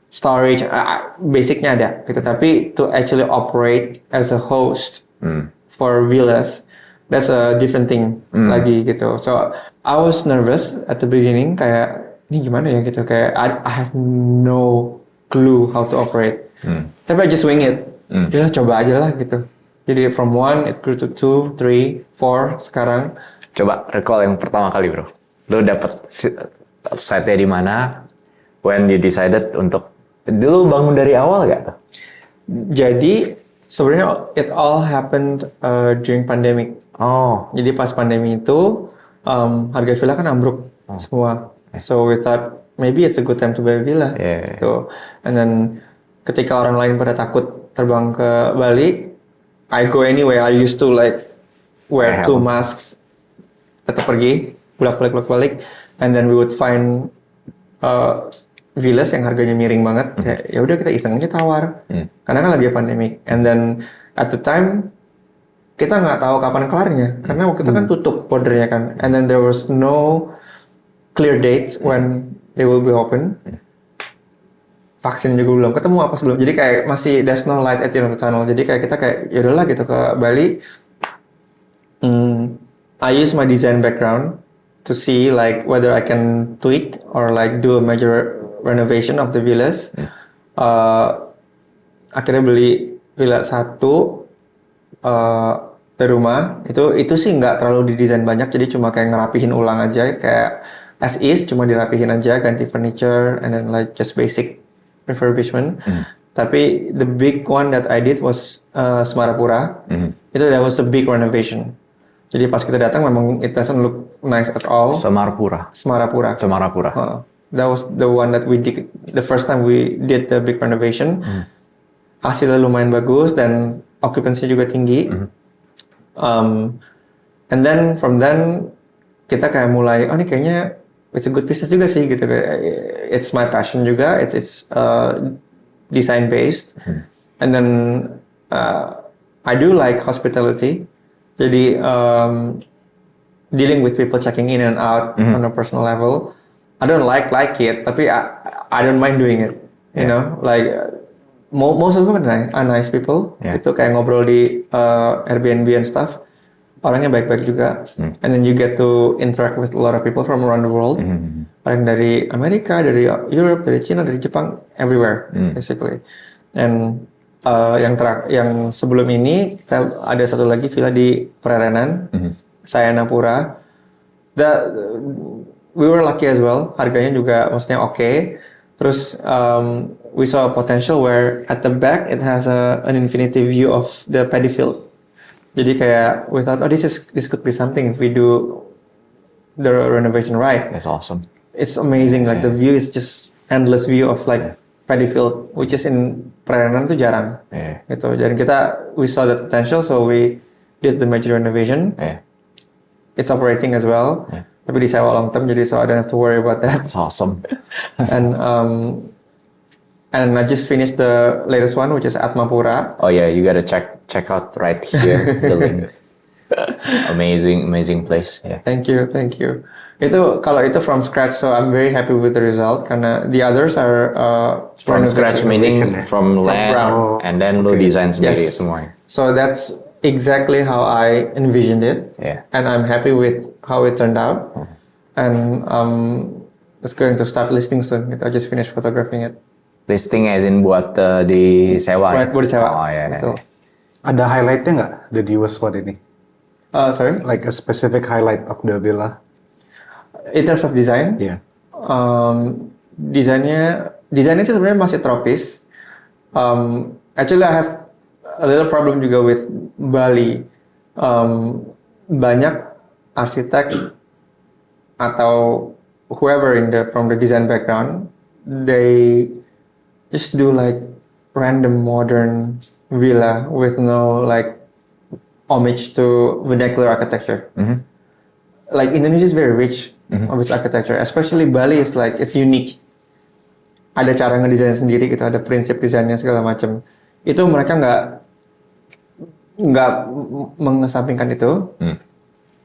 S2: storage, basicnya ada. Gitu. Tapi to actually operate as a host for villas, that's a different thing lagi gitu. So I was nervous at the beginning, kayak ini gimana ya gitu, kayak I have no clue how to operate. Tapi I just wing it. Ya coba aja lah gitu. Jadi from 1 it grew to 2, 3, 4 sekarang.
S1: Coba recall yang pertama kali bro. Lo dapet site-nya di mana? When you decided untuk dulu bangun dari awal gak?
S2: Jadi sebenarnya it all happened during pandemic.
S1: Oh.
S2: Jadi pas pandemi itu harga villa kan ambruk semua. So we thought maybe it's a good time to buy a villa.
S1: Yeah.
S2: Gitu. And then ketika orang lain pada takut terbang ke Bali, I go anyway. I used to like wear 2 masks, tetap pergi, bolak-balik, and then we would find villas yang harganya miring banget. Kayak ya udah kita iseng aja tawar, karena kan lagi pandemic. And then at the time kita nggak tahu kapan kelarnya, karena waktu itu kan tutup bordernya kan. And then there was no clear dates when they will be open. Vaksin juga belum ketemu apa sebelum. Jadi kayak masih there's no light at the end of the tunnel. Jadi kayak kita kayak ya udahlah gitu ke Bali. I use my design background to see like whether I can tweak or like do a major renovation of the villas. Akhirnya beli villa 1 dari rumah. Itu sih nggak terlalu didesain banyak, jadi cuma kayak ngerapihin ulang aja, kayak as is, cuma dirapihin aja, ganti furniture and then like just basic refurbishment. Tapi the big one that I did was Semarapura. That was the big renovation. Jadi pas kita datang memang it doesn't look nice at all.
S1: Semarapura.
S2: That was the one that we did the first time we did the big renovation. Hasilnya lumayan bagus dan occupancy juga tinggi. And then from then kita kayak mulai, oh ini kayaknya it's a good business juga sih gitu. It's my passion juga. It's design based. And then I do like hospitality. Jadi dealing with people checking in and out on a personal level, I don't like it, tapi I don't mind doing it. You know, like most of them are nice people. Itu kayak ngobrol di Airbnb and stuff. Orangnya baik-baik juga. And then you get to interact with a lot of people from around the world. Orang dari Amerika, dari Europe, dari China, dari Jepang, everywhere basically. And yang sebelum ini kita ada satu lagi villa di Prarenan, Sayanapura. We were lucky as well. Harganya juga maksudnya oke. Terus we saw a potential where at the back it has an infinity view of the paddy field. Jadi kayak we thought, this could be something if we do the renovation right.
S1: That's awesome.
S2: It's amazing. Like the view is just endless view of like paddy field, which is in Prarenan itu jarang. Gitu. Dan we saw that potential, so we did the major renovation. It's operating as well. Tapi disewa long term, jadi so I don't have to worry about that.
S1: That's awesome.
S2: And I just finished the latest one, which is Atmapura.
S1: Oh yeah, you gotta check out right here the link. Amazing place. Yeah.
S2: Thank you. Itu kalau itu from scratch, so I'm very happy with the result karena the others are
S1: From scratch meaning from land
S2: ground.
S1: and then lu design sendiri
S2: Yes.
S1: semuanya.
S2: So that's exactly how I envisioned it,
S1: Yeah.
S2: and I'm happy with how it turned out. And it's going to start listing soon. I just finished photographing it.
S1: Listing as in buat disewa.
S2: Buat disewa.
S1: Oh ya.
S2: Betul.
S3: Ada highlightnya nggak the newest one ini?
S2: Sorry.
S3: Like a specific highlight of the villa?
S2: In terms of design,
S3: Yeah.
S2: desainnya sih sebenarnya masih tropis. Actually, I have a little problem juga with Bali. Banyak arsitek atau whoever from the design background, they just do like random modern villa with no like homage to vernacular architecture. Like Indonesia is very rich of its architecture, especially Bali is like it's unique. Ada cara ngedesain sendiri gitu, ada prinsip desainnya segala macam. Itu mereka nggak mengesampingkan itu.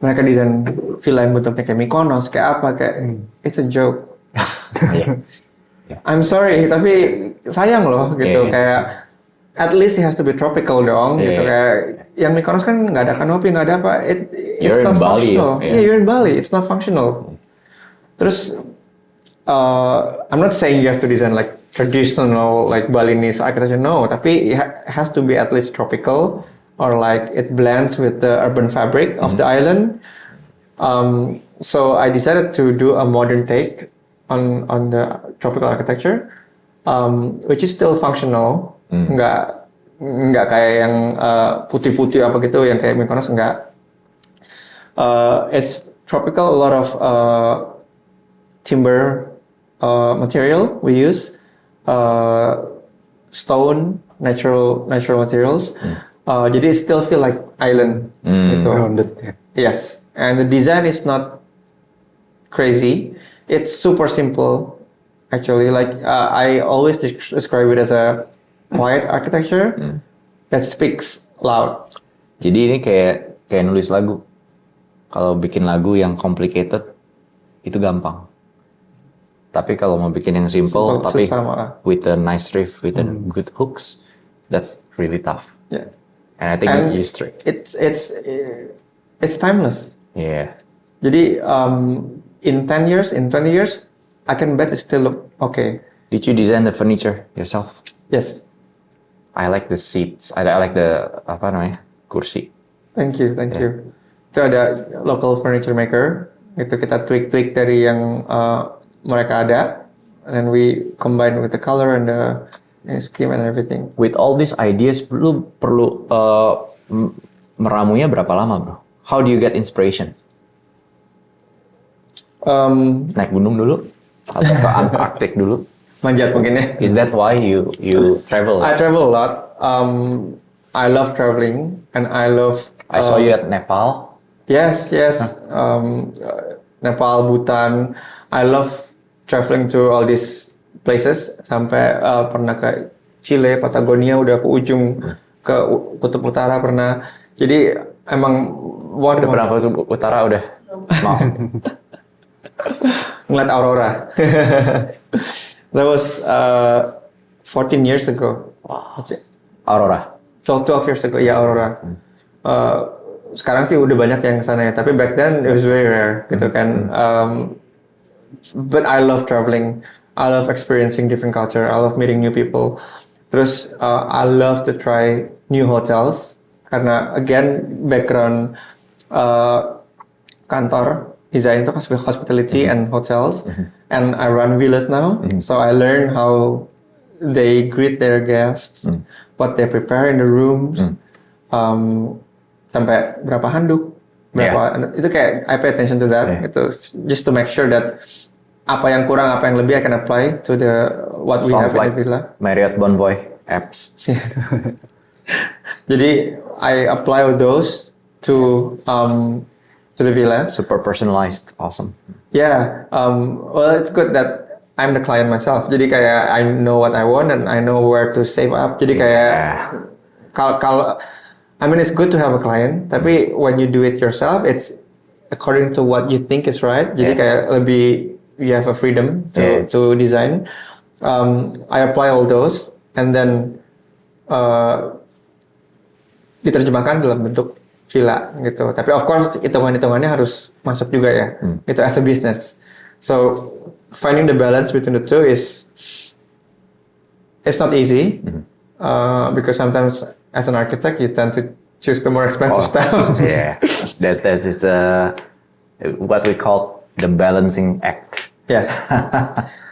S2: Mereka desain villa yang bentuknya kayak Mykonos, kayak apa, kayak it's a joke. I'm sorry, tapi sayang loh gitu, kayak at least it has to be tropical dong, gitu kayak yang Mykonos kan nggak ada kanopi, nggak ada apa, it's
S1: You're
S2: not
S1: in Bali,
S2: functional.
S1: yeah.
S2: Yeah, you're in Bali, it's not functional. Terus I'm not saying you have to design like traditional like Balinese architecture, no, tapi it has to be at least tropical or like it blends with the urban fabric of the island. So I decided to do a modern take on the tropical architecture, which is still functional, nggak kayak yang putih-putih apa gitu, yang kayak Mykonos nggak. It's tropical, a lot of timber material we use, stone, natural materials. Jadi it still feel like island gitu.
S3: Rounded. Yeah.
S2: Yes, and the design is not crazy. It's super simple, actually. Like I always describe it as a quiet architecture that speaks loud.
S1: Jadi ini kayak nulis lagu. Kalau bikin lagu yang complicated itu gampang. Tapi kalau mau bikin yang simple tapi
S2: susah malah.
S1: with a nice riff, with a good hooks, that's really tough.
S2: Yeah.
S1: And I think
S2: And
S1: it's straight.
S2: it's timeless.
S1: Yeah.
S2: Jadi in 10 years, in 20 years, I can bet it still look okay.
S1: Did you design the furniture yourself?
S2: Yes.
S1: I like the seats. I like the kursi.
S2: Thank you. Itu ada local furniture maker. Itu kita tweak dari yang mereka ada, and then we combine with the color and the scheme and everything.
S1: With all these ideas, lu perlu meramunya berapa lama, bro? How do you get inspiration? Naik gunung dulu, atau ke Antarctic dulu?
S2: Manjat mungkin ya.
S1: Is that why you travel?
S2: I travel a lot. I love traveling, and I love.
S1: I saw you at Nepal.
S2: Yes. Nepal, Bhutan. I love traveling to all these places. Sampai pernah ke Chile, Patagonia, udah ke ujung ke Kutub Utara pernah. Jadi emang
S1: Udah pernah ke Kutub Utara udah mau.
S2: Ngeliat aurora. That was 14 years ago.
S1: Wow. Aurora.
S2: 12 years ago, ya aurora. Sekarang sih udah banyak yang kesana ya, tapi back then it was very rare gitu kan. But I love traveling, I love experiencing different culture, I love meeting new people. Terus I love to try new hotels karena again background kantor design itu hospitality and hotels, and I run villas now, so I learn how they greet their guests, what they prepare in the rooms. Sampai berapa handuk, itu kayak I pay attention to that, itu just to make sure that apa yang kurang, apa yang lebih I can apply to what we have in the villa.
S1: Marriott Bonvoy apps.
S2: Jadi I apply all those to the villa.
S1: Super personalized, awesome.
S2: Yeah, well it's good that I'm the client myself. Jadi kayak I know what I want and I know where to save up. Jadi kayak kalau I mean, it's good to have a client, tapi when you do it yourself, it's according to what you think is right. Jadi kayak lebih you have a freedom to design. I apply all those and then diterjemahkan dalam bentuk villa gitu. Tapi of course hitungan-hitungannya harus masuk juga ya. Itu as a business. So finding the balance between the two is it's not easy because sometimes as an architect you tend to choose the more expensive stuff.
S1: Yeah, that is what we call the balancing act.
S2: Yeah.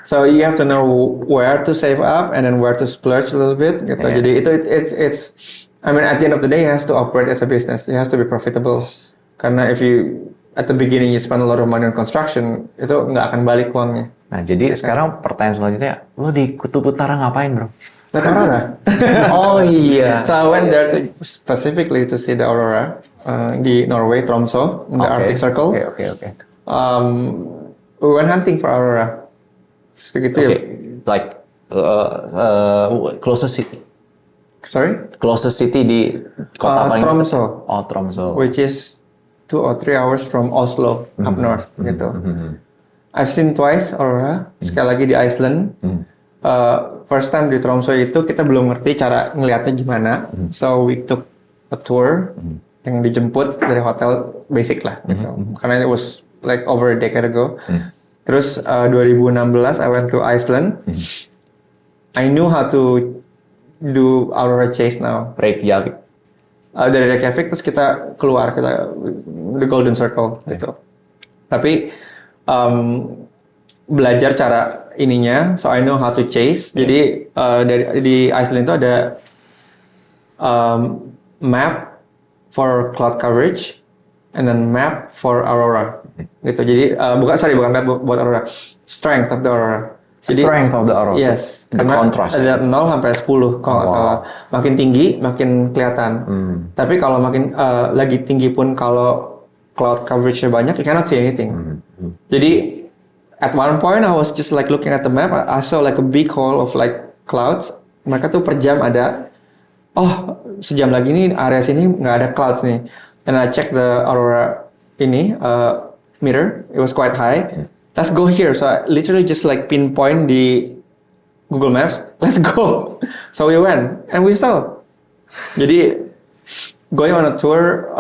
S2: So you have to know where to save up and then where to splurge a little bit. Gitu.
S1: Yeah.
S2: Jadi it's I mean at the end of the day it has to operate as a business. It has to be profitable. Karena if you at the beginning you spend a lot of money on construction, itu nggak akan balik uangnya.
S1: Nah, jadi sekarang pertanyaan selanjutnya, lo di Kutub Utara ngapain, bro?
S2: Lihat aurora.
S1: Oh iya.
S2: So I went there specifically to see the aurora di Norway, Tromsø, in the Arctic Circle.
S1: Okay.
S2: We went hunting for aurora. Segitu ya.
S1: Like closest city.
S2: Sorry?
S1: Closest city di kota paling
S2: Tromsø.
S1: Oh, Tromsø.
S2: Which is 2 or 3 hours from Oslo up north gitu. I've seen twice aurora. Sekali lagi di Iceland. First time di Tromsø itu kita belum ngerti cara ngelihatnya gimana. So we took a tour yang dijemput dari hotel basic lah gitu. Karena it was like over a decade ago. Terus 2016 I went to Iceland. I knew how to do aurora chase now.
S1: Reykjavik.
S2: Dari Reykjavik terus kita keluar the Golden Circle gitu. Tapi belajar cara ininya, so I know how to chase. Jadi di Iceland itu ada map for cloud coverage and then map for aurora gitu. Jadi bukan map buat aurora, strength of the aurora. Jadi,
S1: Strength of the aurora.
S2: Yes,
S1: The
S2: karena
S1: contrast.
S2: ada 0 sampai 10 kalau nggak salah. Makin tinggi makin kelihatan. Tapi kalau makin lagi tinggi pun kalau cloud coverage-nya banyak, you cannot see anything. Jadi at one point I was just like looking at the map, I saw like a big hole of like clouds. Mereka tuh per jam ada, sejam lagi nih area sini nggak ada clouds nih. And I check the aurora ini mirror, it was quite high. Let's go here. So I literally just like pinpoint di Google Maps. Let's go. So we went and we saw. Jadi going on a tour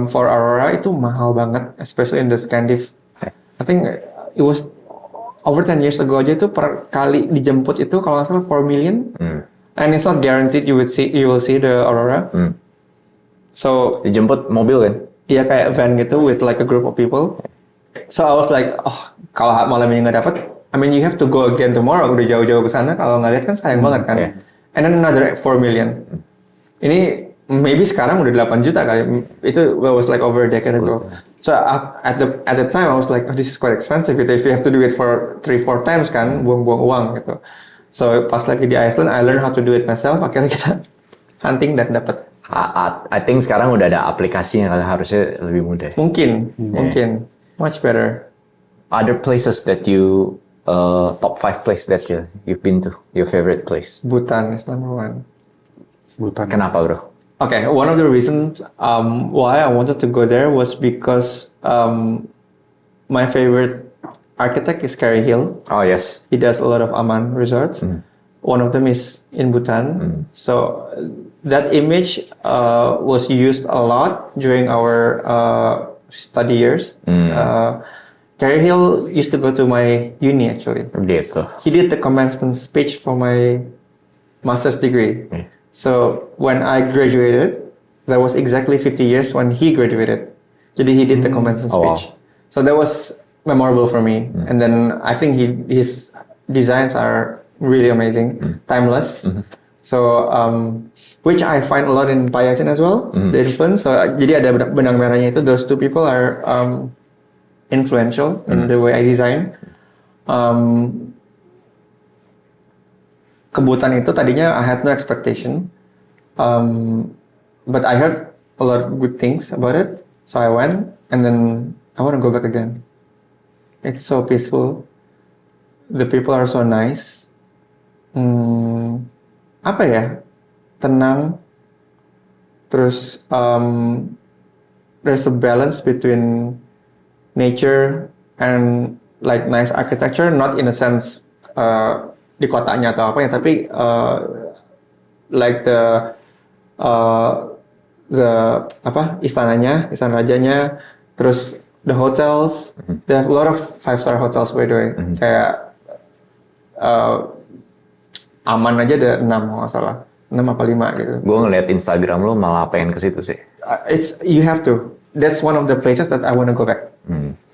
S2: for aurora itu mahal banget, especially in the Scandif. I think it was over 10 years ago aja itu per kali dijemput itu kalau nggak salah 4 million. And it's not guaranteed you will see the aurora. So
S1: Dijemput mobil kan?
S2: iya kayak van gitu with like a group of people. So I was like, kalau malam ini nggak dapet, I mean you have to go again tomorrow. Udah jauh-jauh ke sana, kalau nggak lihat kan sayang banget kan. And then another 4 million. Ini maybe sekarang udah 8 juta kali. Itu was like over a decade ago. So at the time I was like, this is quite expensive gitu. If you have to do it for 3-4 times kan, buang-buang uang gitu. So pas lagi di Iceland, I learned how to do it myself. Akhirnya kita hunting dan dapat.
S1: I think sekarang udah ada aplikasi yang harusnya lebih mudah.
S2: Mungkin. Much better.
S1: Other places that you top 5 place that you've been to, your favorite place.
S2: Bhutan is number 1.
S3: Bhutan.
S1: Kenapa, bro?
S2: Okay, one of the reasons why I wanted to go there was because my favorite architect is Kerry Hill.
S1: Oh yes.
S2: He does a lot of Aman resorts. One of them is in Bhutan. So that image was used a lot during our study years. Kerry Hill used to go to my uni actually.
S1: Gitu.
S2: He did the commencement speech for my master's degree. So when I graduated, that was exactly 50 years when he graduated. Jadi he did the commencement speech. So that was memorable for me. And then I think his designs are really amazing, timeless. So which I find a lot in Pak Yasin as well, the influence. So jadi ada benang merahnya itu. Those two people are influential in the way I design. Kebutan itu tadinya I had no expectation, but I heard a lot of good things about it, so I went and then I want to go back again. It's so peaceful, the people are so nice. Apa ya, tenang, Terus there's a balance between nature and like nice architecture, not in a sense di kotanya atau apa ya, tapi like the apa istana rajanya, terus the hotels, they have a lot of 5-star hotels by the way, kayak Aman aja ada 6 kalau nggak salah, 6 apa 5 gitu.
S1: Gue ngeliat Instagram lo malah pengen ke situ sih.
S2: You have to. That's one of the places that I want to go back.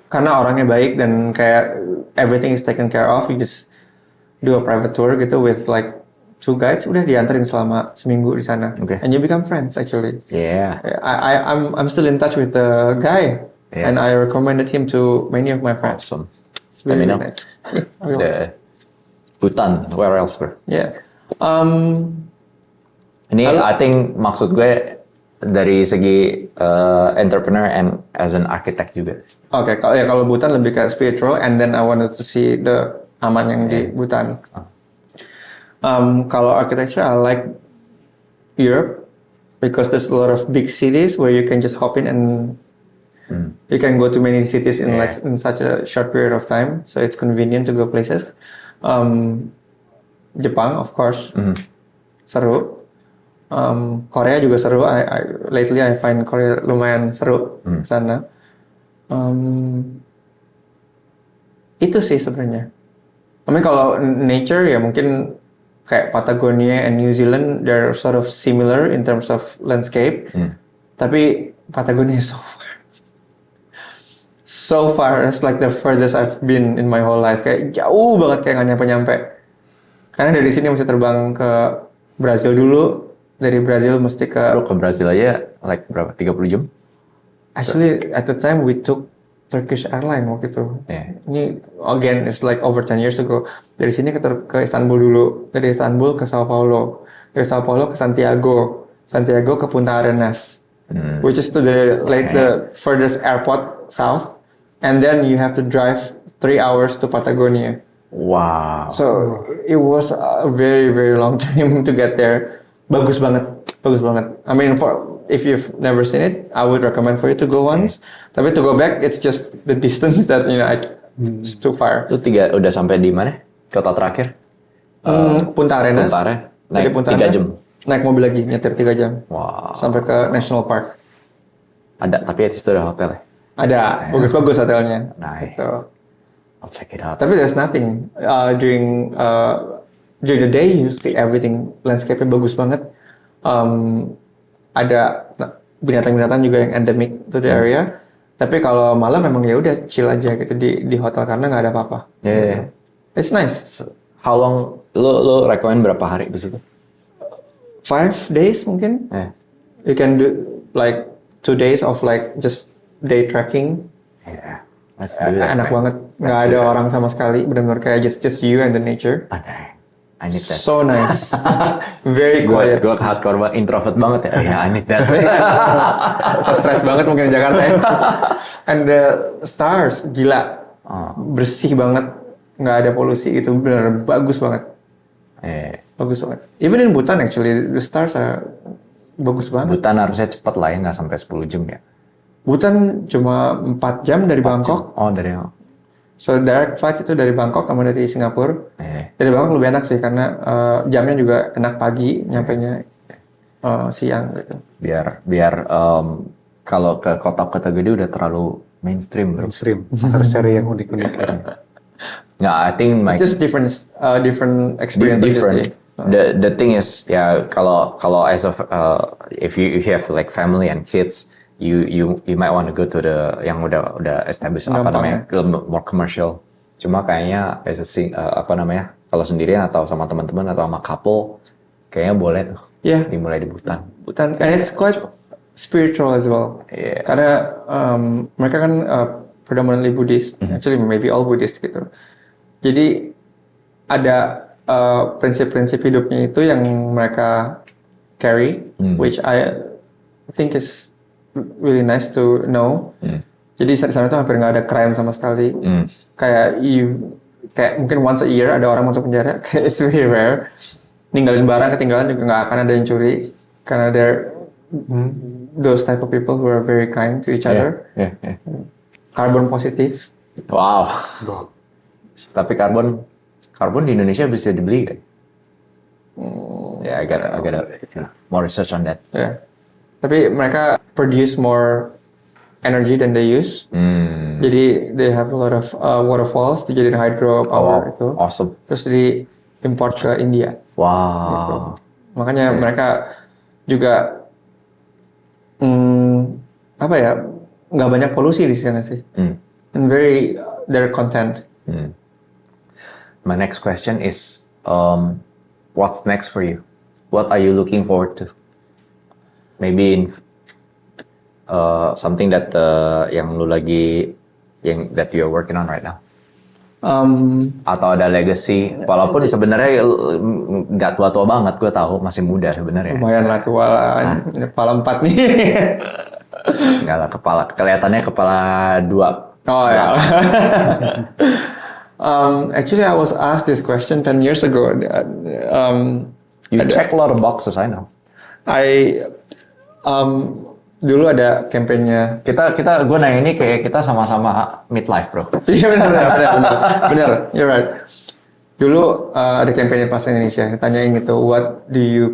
S2: Karena orangnya baik dan kayak everything is taken care of. You just do a private tour gitu with like 2 guides, udah diantarin selama seminggu di sana.
S1: Okay.
S2: And you become friends actually.
S1: Yeah.
S2: I'm still in touch with the guy, and I recommended him to many of my friends.
S1: Awesome.
S2: Really,
S1: Let me know.
S2: nice. I will.
S1: Bhutan, where else bro?
S2: Yeah.
S1: Ini I think maksud gue dari segi entrepreneur and as an architect juga.
S2: Oke, kalau Bhutan lebih kayak spiritual, and then I wanted to see the Aman yang di Bhutan. Kalau architecture, I like Europe because there's a lot of big cities where you can just hop in and you can go to many cities in in such a short period of time, so it's convenient to go places. Jepang, of course, seru. Korea juga seru. Lately I find Korea lumayan seru sana. Itu sih sebenarnya. I mean kalau nature ya mungkin kayak Patagonia and New Zealand, they're sort of similar in terms of landscape. Tapi Patagonia is so far. So far, it's like the furthest I've been in my whole life. Kayak jauh banget, kayak nggak nyampe-nyampe. Karena dari sini mesti terbang ke Brazil dulu. Dari Brazil mesti ke...
S1: Lo ke Brazil aja like berapa? 30 jam?
S2: Actually, at the time we took Turkish Airlines waktu itu.
S1: Yeah.
S2: Ini again, it's like over 10 years ago. Dari sini ke Istanbul dulu. Dari Istanbul ke Sao Paulo. Dari Sao Paulo ke Santiago. Santiago ke Punta Arenas. Which is to the furthest airport south. And then you have to drive 3 hours to Patagonia.
S1: Wow.
S2: So it was a very very long time to get there. Bagus banget. I mean, if you've never seen it, I would recommend for you to go once. Tapi to go back, it's just the distance that it's too far.
S1: Lu udah sampai di mana? Kota terakhir?
S2: Punta Arenas.
S1: Naik
S2: Punta
S1: 3
S2: Arenas,
S1: jam.
S2: Naik mobil lagi, nyetir 3 jam.
S1: Wow.
S2: Sampai ke National Park.
S1: Ada, tapi itu ada hotel ya?
S2: Ada, bagus-bagus hotelnya.
S1: Nice.
S2: Gitu.
S1: I'll check it out.
S2: Tapi there's nothing. During the day, you see everything. Landscape-nya bagus banget. Ada binatang-binatang juga yang endemic to the area. Tapi kalau malam memang ya udah chill aja gitu di hotel karena nggak ada apa-apa.
S1: Yeah.
S2: It's nice.
S1: How long? Lo recommend berapa hari di situ?
S2: 5 days mungkin. You can do like 2 days of like just day trekking.
S1: Yeah. Let's do that,
S2: Enak
S1: man.
S2: banget. Nggak ada orang sama sekali. Benar-benar kayak just you and the nature.
S1: I need that.
S2: So nice. Very quiet.
S1: Gue hardcore banget, introvert banget ya. Yeah, I need that.
S2: Stres banget mungkin di Jakarta ya. And the stars, gila. Bersih banget. Nggak ada polusi gitu. Benar bagus banget. Bagus banget. Even in Bhutan actually, the stars are bagus banget.
S1: Bhutan harusnya cepet lah ya, nggak sampai 10 jam ya.
S2: Bhutan cuma 4 jam dari Bangkok.
S1: Oh, dari
S2: So direct flight itu dari Bangkok sama dari Singapura. Dari Bangkok lebih enak sih karena jamnya juga enak pagi, nyampenya siang gitu.
S1: Biar kalau ke kota-kota gede udah terlalu mainstream.
S3: Mainstream. Harus cari yang unik-unik.
S1: Nggak, I think like
S2: Just different experience.
S1: different. The thing is ya kalau as of if you have like family and kids, you might want to go to the yang udah established apa namanya, more commercial. Cuma kayaknya as a kalau sendirian atau sama teman-teman atau sama couple kayaknya boleh tuh. Dimulai di Bhutan.
S2: Bhutan, and it's quite spiritual as well. Karena mereka kan predominantly Buddhist, actually maybe all Buddhist gitu. Jadi ada prinsip-prinsip hidupnya itu yang mereka carry, which I think is really nice to know. Jadi di sana tuh hampir nggak ada crime sama sekali. Kayak mungkin once a year ada orang masuk penjara. It's very rare. Ninggalin barang ketinggalan juga nggak akan ada yang curi karena those type of people who are very kind to each other.
S1: Yeah.
S2: Carbon positif.
S1: Wow. Tapi karbon di Indonesia bisa dibeli kan? I gotta more research on that.
S2: Yeah. Tapi mereka produce more energy than they use. Jadi they have a lot of waterfalls dijadiin hydro power itu.
S1: Awesome.
S2: Terus di import ke India.
S1: Wow.
S2: Gitu. Makanya mereka juga nggak banyak polusi di sana sih. And they're content.
S1: My next question is, what's next for you? What are you looking forward to? Maybe in something that that you're working on right now. Atau ada legacy, walaupun sebenarnya nggak tua-tua banget, gue tahu masih muda sebenarnya.
S2: Lumayan lah tua lah, kepala 4 nih.
S1: Enggak lah, kelihatannya kepala 2.
S2: Oh ya. Actually, I was asked this question 10 years ago.
S1: You check a lot of boxes, I know.
S2: Dulu ada kampanye.
S1: Gue nanya ini kayak kita sama-sama midlife, bro.
S2: Iya benar. You're right. Dulu ada kampanye pas Indonesia. Ditanyain gitu, what do you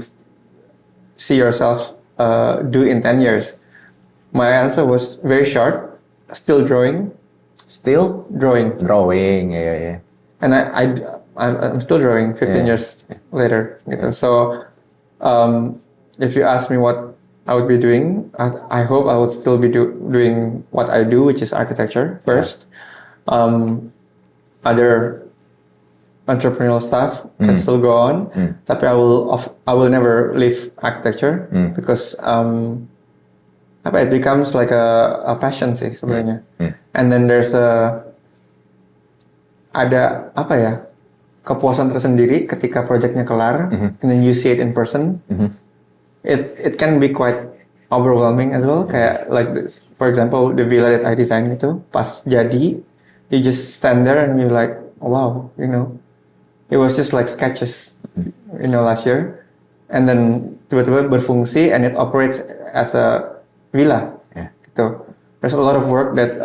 S2: see yourself do in 10 years? My answer was very short. Still drawing.
S1: Still
S2: drawing.
S1: Yeah.
S2: And I'm still drawing 15 years later. Gitu. So if you ask me what I would be doing, I hope I would still be doing what I do, which is architecture first. Other entrepreneurial stuff can still go on, tapi I will never leave architecture because it becomes like a passion sih sebenarnya. And then there's kepuasan tersendiri ketika projectnya kelar, and then you see it in person. It can be quite overwhelming as well. Kayak like this, for example, the villa that I designed itu pas jadi, you just stand there and you're like, wow, it was just like sketches, last year, and then tiba-tiba berfungsi and it operates as a villa. Gitu. There's a lot of work that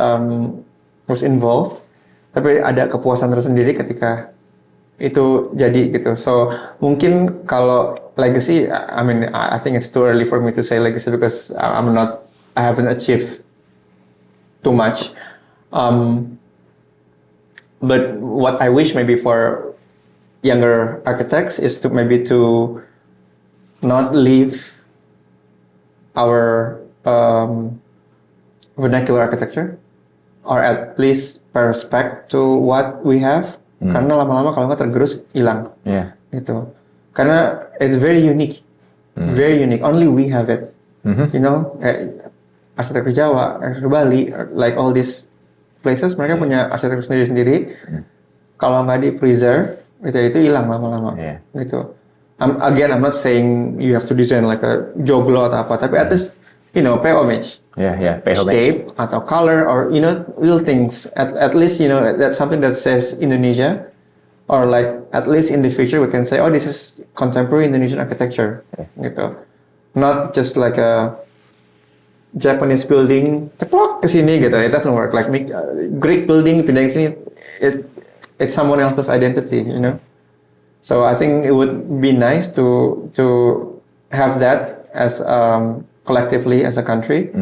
S2: was involved, tapi ada kepuasan tersendiri ketika itu jadi gitu. So mungkin kalau legacy, I think it's too early for me to say legacy because I haven't achieved too much. But what I wish maybe for younger architects is to not leave our vernacular architecture, or at least pay respect to what we have. Karena lama-lama kalau nggak tergerus hilang, gitu. Karena it's very unique, Only we have it, arsitektur Jawa, arsitektur Bali, like all these places, mereka punya arsitektur sendiri-sendiri. Kalau nggak di preserve, itu hilang lama-lama, gitu. I'm not saying you have to design like a joglo atau apa, tapi at least pay homage.
S1: Pay homage.
S2: Shape atau color or little things. At least that's something that says Indonesia, or like at least in the future we can say, oh, this is contemporary Indonesian architecture, gitu. Not just like a Japanese building teplok ke sini gitu. It doesn't work. Like Greek building pindah ke sini, it's someone else's identity, So I think it would be nice to have that as collectively as a country,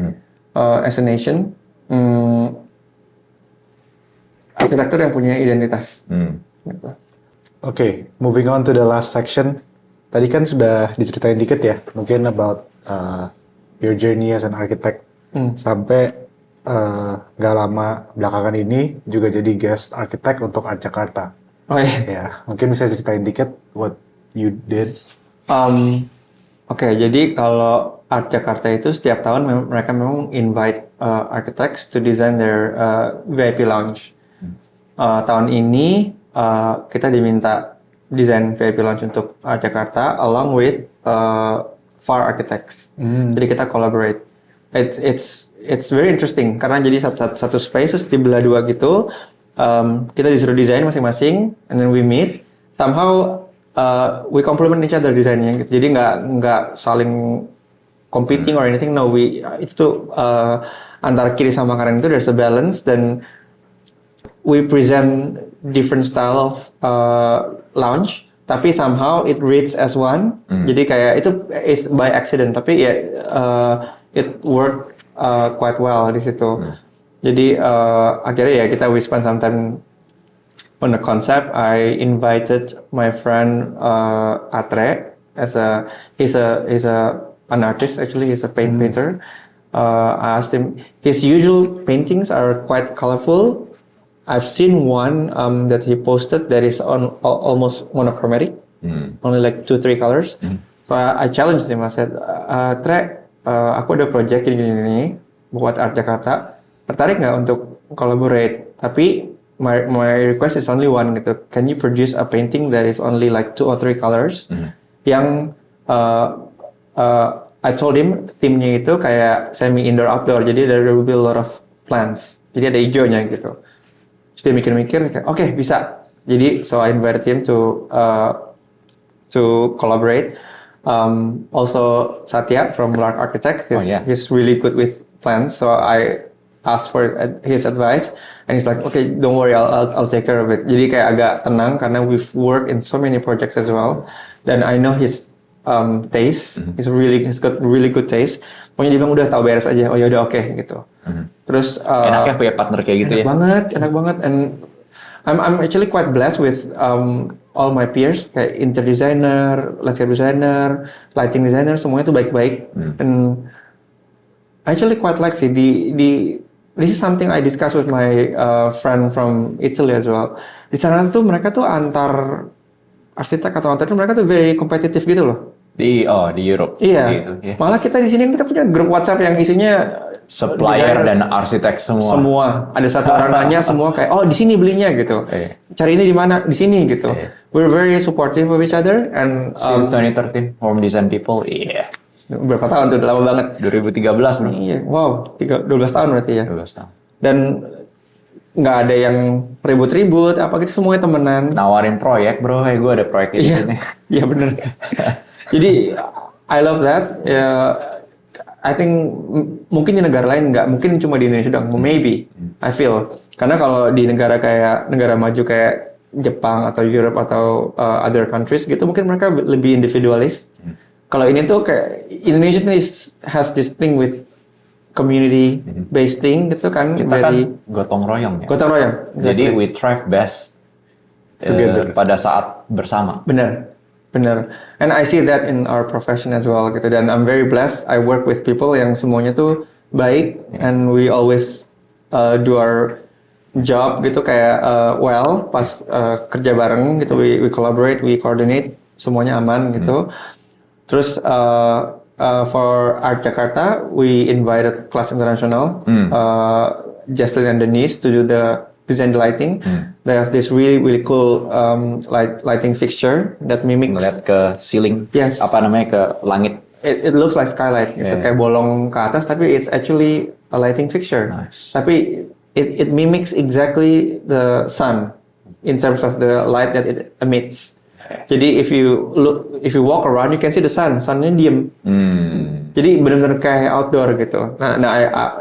S2: as a nation, arsitektur yang punya identitas. Gitu.
S3: Okay, moving on to the last section. Tadi kan sudah diceritain dikit ya, mungkin about your journey as an architect, sampai gak lama belakangan ini juga jadi guest architect untuk Art Jakarta.
S2: Oh iya.
S3: Ya, mungkin bisa ceritain dikit what you did.
S2: Oke, jadi kalau Art Jakarta itu setiap tahun mereka memang invite architects to design their VIP lounge. Tahun ini kita diminta desain VIP lounge untuk Art Jakarta along with FAR Architects. Jadi kita collaborate. It's very interesting karena jadi satu space dibelah dua gitu. Kita disuruh desain masing-masing, and then we meet. Somehow we complement each other desainnya gitu. Jadi nggak saling competing or anything. No, itu antara kiri sama kanan itu there's a balance, dan we present different style of lounge, tapi somehow it reads as one. Jadi kayak itu is by accident, tapi ya it worked quite well di situ. Jadi akhirnya ya we spend some time on the concept. I invited my friend Atre he's an artist actually. He's a painter. I asked him. His usual paintings are quite colorful. I've seen one that he posted that is almost monochromatic, only like 2-3 colors. So I challenged him. I said, Tre, aku ada project ini buat Art Jakarta. Tertarik nggak untuk collaborate? Tapi my request is only one gitu. Can you produce a painting that is only like 2 or 3 colors? Yang I told him timnya itu kayak semi indoor outdoor. Jadi there will be a lot of plants. Jadi ada hijaunya gitu. Terus dia mikir-mikir kayak oke, bisa. Jadi so I invited him to collaborate. Also Satya from Lark Architect. He's really good with plants. So I asked for his advice, and he's like, okay, don't worry, I'll take care of it. Jadi kayak agak tenang karena we've worked in so many projects as well, dan I know his taste. He's got really good taste. Pokoknya dia bilang udah tahu beres aja. Oh ya udah, oke gitu. Terus
S1: enaknya punya partner kayak gitu ya.
S2: Enak banget, and I'm actually quite blessed with all my peers, kayak interior designer, landscape designer, lighting designer, semuanya tuh baik-baik. And I actually quite like sih this is something I discussed with my friend from Italy as well. Di sana tuh mereka tuh antar arsitek atau antar itu mereka tuh very kompetitif gitu loh.
S1: Di Europe.
S2: Iya.
S1: Gitu, ya.
S2: Malah kita di sini kita punya grup WhatsApp yang isinya
S1: supplier dan arsitek semua.
S2: Semua. Ada satu orang nanya semua kayak di sini belinya gitu. Cari ini di mana? Di sini gitu. We're very supportive of each other, and
S1: since 2013 Home Design People.
S2: Berapa tahun tuh? Udah lama banget.
S1: 2013 bro.
S2: Iya. Wow, 12 tahun berarti ya.
S1: 12 tahun.
S2: Dan nggak ada yang ribut-ribut apa gitu, semuanya temenan.
S1: Nawarin proyek bro, gue ada proyek ini.
S2: Iya bener. Jadi I love that. I think mungkin di negara lain nggak, mungkin cuma di Indonesia doang. Maybe I feel, karena kalau di negara maju kayak Jepang atau Europe atau other countries gitu, mungkin mereka lebih individualis. Kalau ini tuh kayak Indonesia has this thing with community based thing gitu kan.
S1: Kita kan gotong royong ya.
S2: Gotong royong. Exactly.
S1: Jadi we thrive best together pada saat bersama.
S2: Benar. And I see that in our profession as well gitu. Dan I'm very blessed. I work with people yang semuanya tuh baik, and we always do our job gitu kayak pas kerja bareng gitu. We collaborate, we coordinate, semuanya aman gitu. Terus for Art Jakarta, we invited Kelas International, Jaslyn and Denise to do the design the lighting. They have this really cool lighting fixture that mimics.
S1: Ngeliat ke ceiling.
S2: Yes.
S1: Apa namanya, ke langit.
S2: It looks like skylight gitu, kayak bolong ke atas, tapi it's actually a lighting fixture.
S1: Nice.
S2: Tapi it mimics exactly the sun in terms of the light that it emits. Jadi if you walk around, you can see the sunnya diem. Jadi benar-benar kayak outdoor gitu. Nah,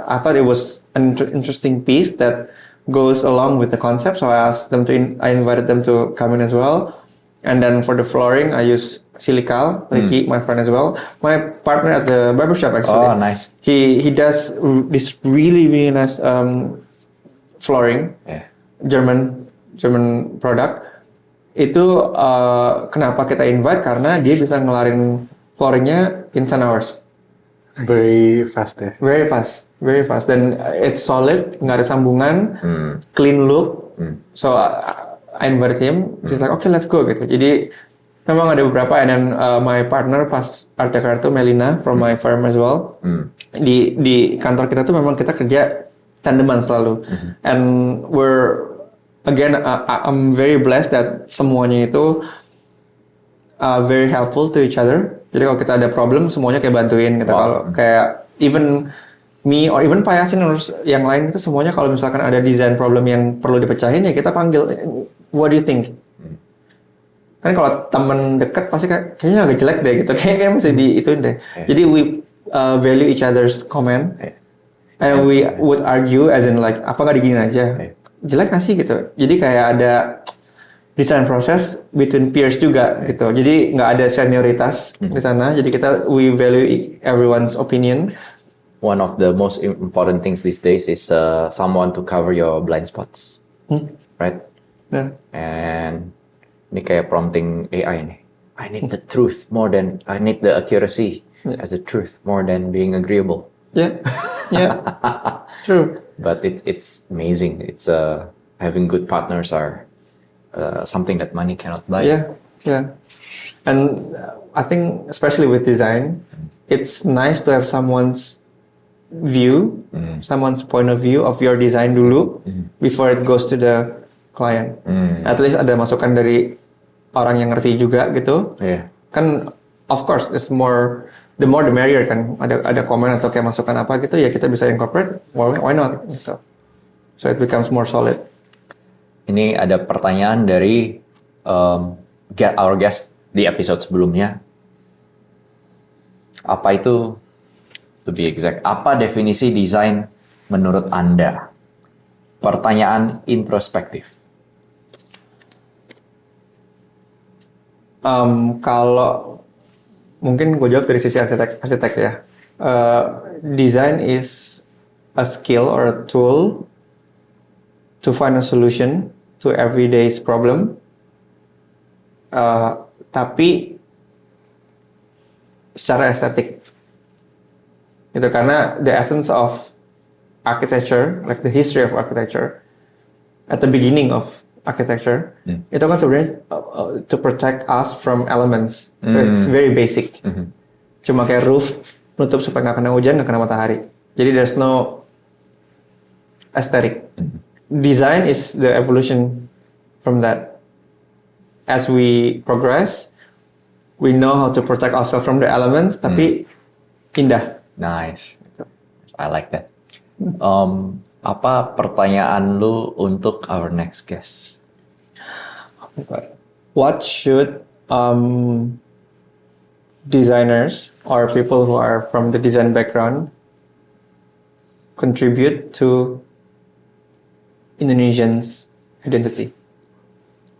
S2: I thought it was an interesting piece that goes along with the concept. So I invited them to come in as well. And then for the flooring, I use Silical, Ricky, my friend as well. My partner at the barbershop actually.
S1: Oh, nice.
S2: He does this really nice flooring, German product. Itu kenapa kita invite, karena dia bisa ngelarin flooringnya in 10 hours.
S3: Very fast ya?
S2: Very fast. Dan it's solid, nggak ada sambungan, clean look. So I invited him, he's like, okay let's go gitu. Jadi memang ada beberapa, and then my partner pas Art Jakarta, Melina from my firm as well. Di kantor kita tuh memang kita kerja tandeman selalu. And I'm very blessed that semuanya itu very helpful to each other. Jadi kalau kita ada problem, semuanya kayak bantuin gitu. Kalau kayak even me or even Pak Yasin or yang lain itu semuanya kalau misalkan ada design problem yang perlu dipecahin, ya kita panggil, what do you think? Kan kalau teman dekat pasti kayaknya agak jelek deh gitu. Kayaknya mesti diituin deh. Jadi value each other's comment.
S1: Yeah.
S2: And we would argue as in like apa nggak diginin aja, jelek nggak sih gitu. Jadi kayak ada design proses between peers juga gitu. Jadi nggak ada senioritas di sana. Jadi we value everyone's opinion.
S1: One of the most important things these days is someone to cover your blind spots, right?
S2: Yeah.
S1: And ini kayak prompting AI nih. I need the truth more than I need the accuracy as the truth more than being agreeable.
S2: Yeah, yeah, true.
S1: But it's amazing. It's having good partners are something that money cannot buy.
S2: Yeah, yeah. And I think especially with design, it's nice to have someone's view, someone's point of view of your design dulu before it goes to the client. At least ada masukan dari orang yang ngerti juga gitu.
S1: Yeah.
S2: Kan of course it's more the more the merrier kan. Ada komen atau kayak masukan apa gitu ya kita bisa incorporate. Why not? Gitu. So it becomes more solid.
S1: Ini ada pertanyaan dari our guest di episode sebelumnya. Apa itu, to be exact, apa definisi desain menurut Anda? Pertanyaan introspektif.
S2: Kalau mungkin gue jawab dari sisi arsitek ya. Design is a skill or a tool to find a solution to everyday's problem. Tapi secara estetik. Itu karena the essence of architecture, like the history of architecture, at the beginning of architecture, itu kan sebenarnya to protect us from elements. So it's very basic. Cuma kayak roof, nutup supaya nggak kena hujan, nggak kena matahari. Jadi there's no aesthetic. Design is the evolution from that. As we progress, we know how to protect ourselves from the elements, tapi indah.
S1: Nice. I like that. Apa pertanyaan lu untuk our next guest?
S2: What should designers or people who are from the design background contribute to Indonesians' identity?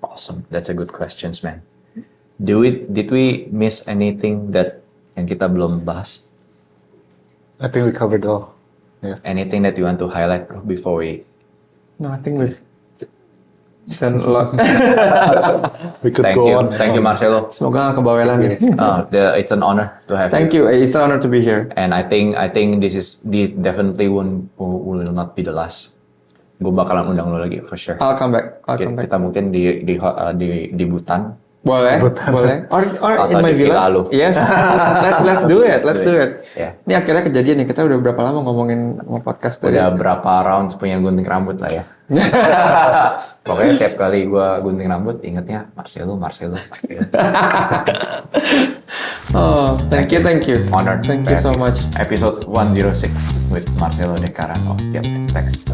S1: Awesome. That's a good question, man. Did we miss anything that yang kita belum bahas?
S3: I think we covered all. Yeah.
S1: Anything that you want to highlight, bro, before we...
S2: No, I think we've done a lot.
S3: We could
S1: Thank
S3: go
S1: you.
S3: on.
S1: Thank you, Marcelo.
S2: Semoga nggak kebawelan ya.
S1: It's an honor to have
S2: Thank you. It's an honor to be here.
S1: And I think this definitely will not be the last. Gue bakalan undang lo lagi for sure.
S2: I'll come back.
S1: Kita mungkin di Butan.
S2: Boleh. Or in
S1: Atau
S2: my
S1: di
S2: villa.
S1: villa lu.
S2: Yes. Let's do it. Let's do it.
S1: Yeah.
S2: Ini akhirnya kejadian nih. Kita udah berapa lama ngomongin podcast tadi?
S1: Udah berapa rounds punya gunting rambut lah ya. Pokoknya tiap kali gue gunting rambut ingetnya Marcelo.
S2: Oh, thank you.
S1: Honor.
S2: Thank you so much.
S1: Episode 106 with Marcelo Dekaran of Tiap Text.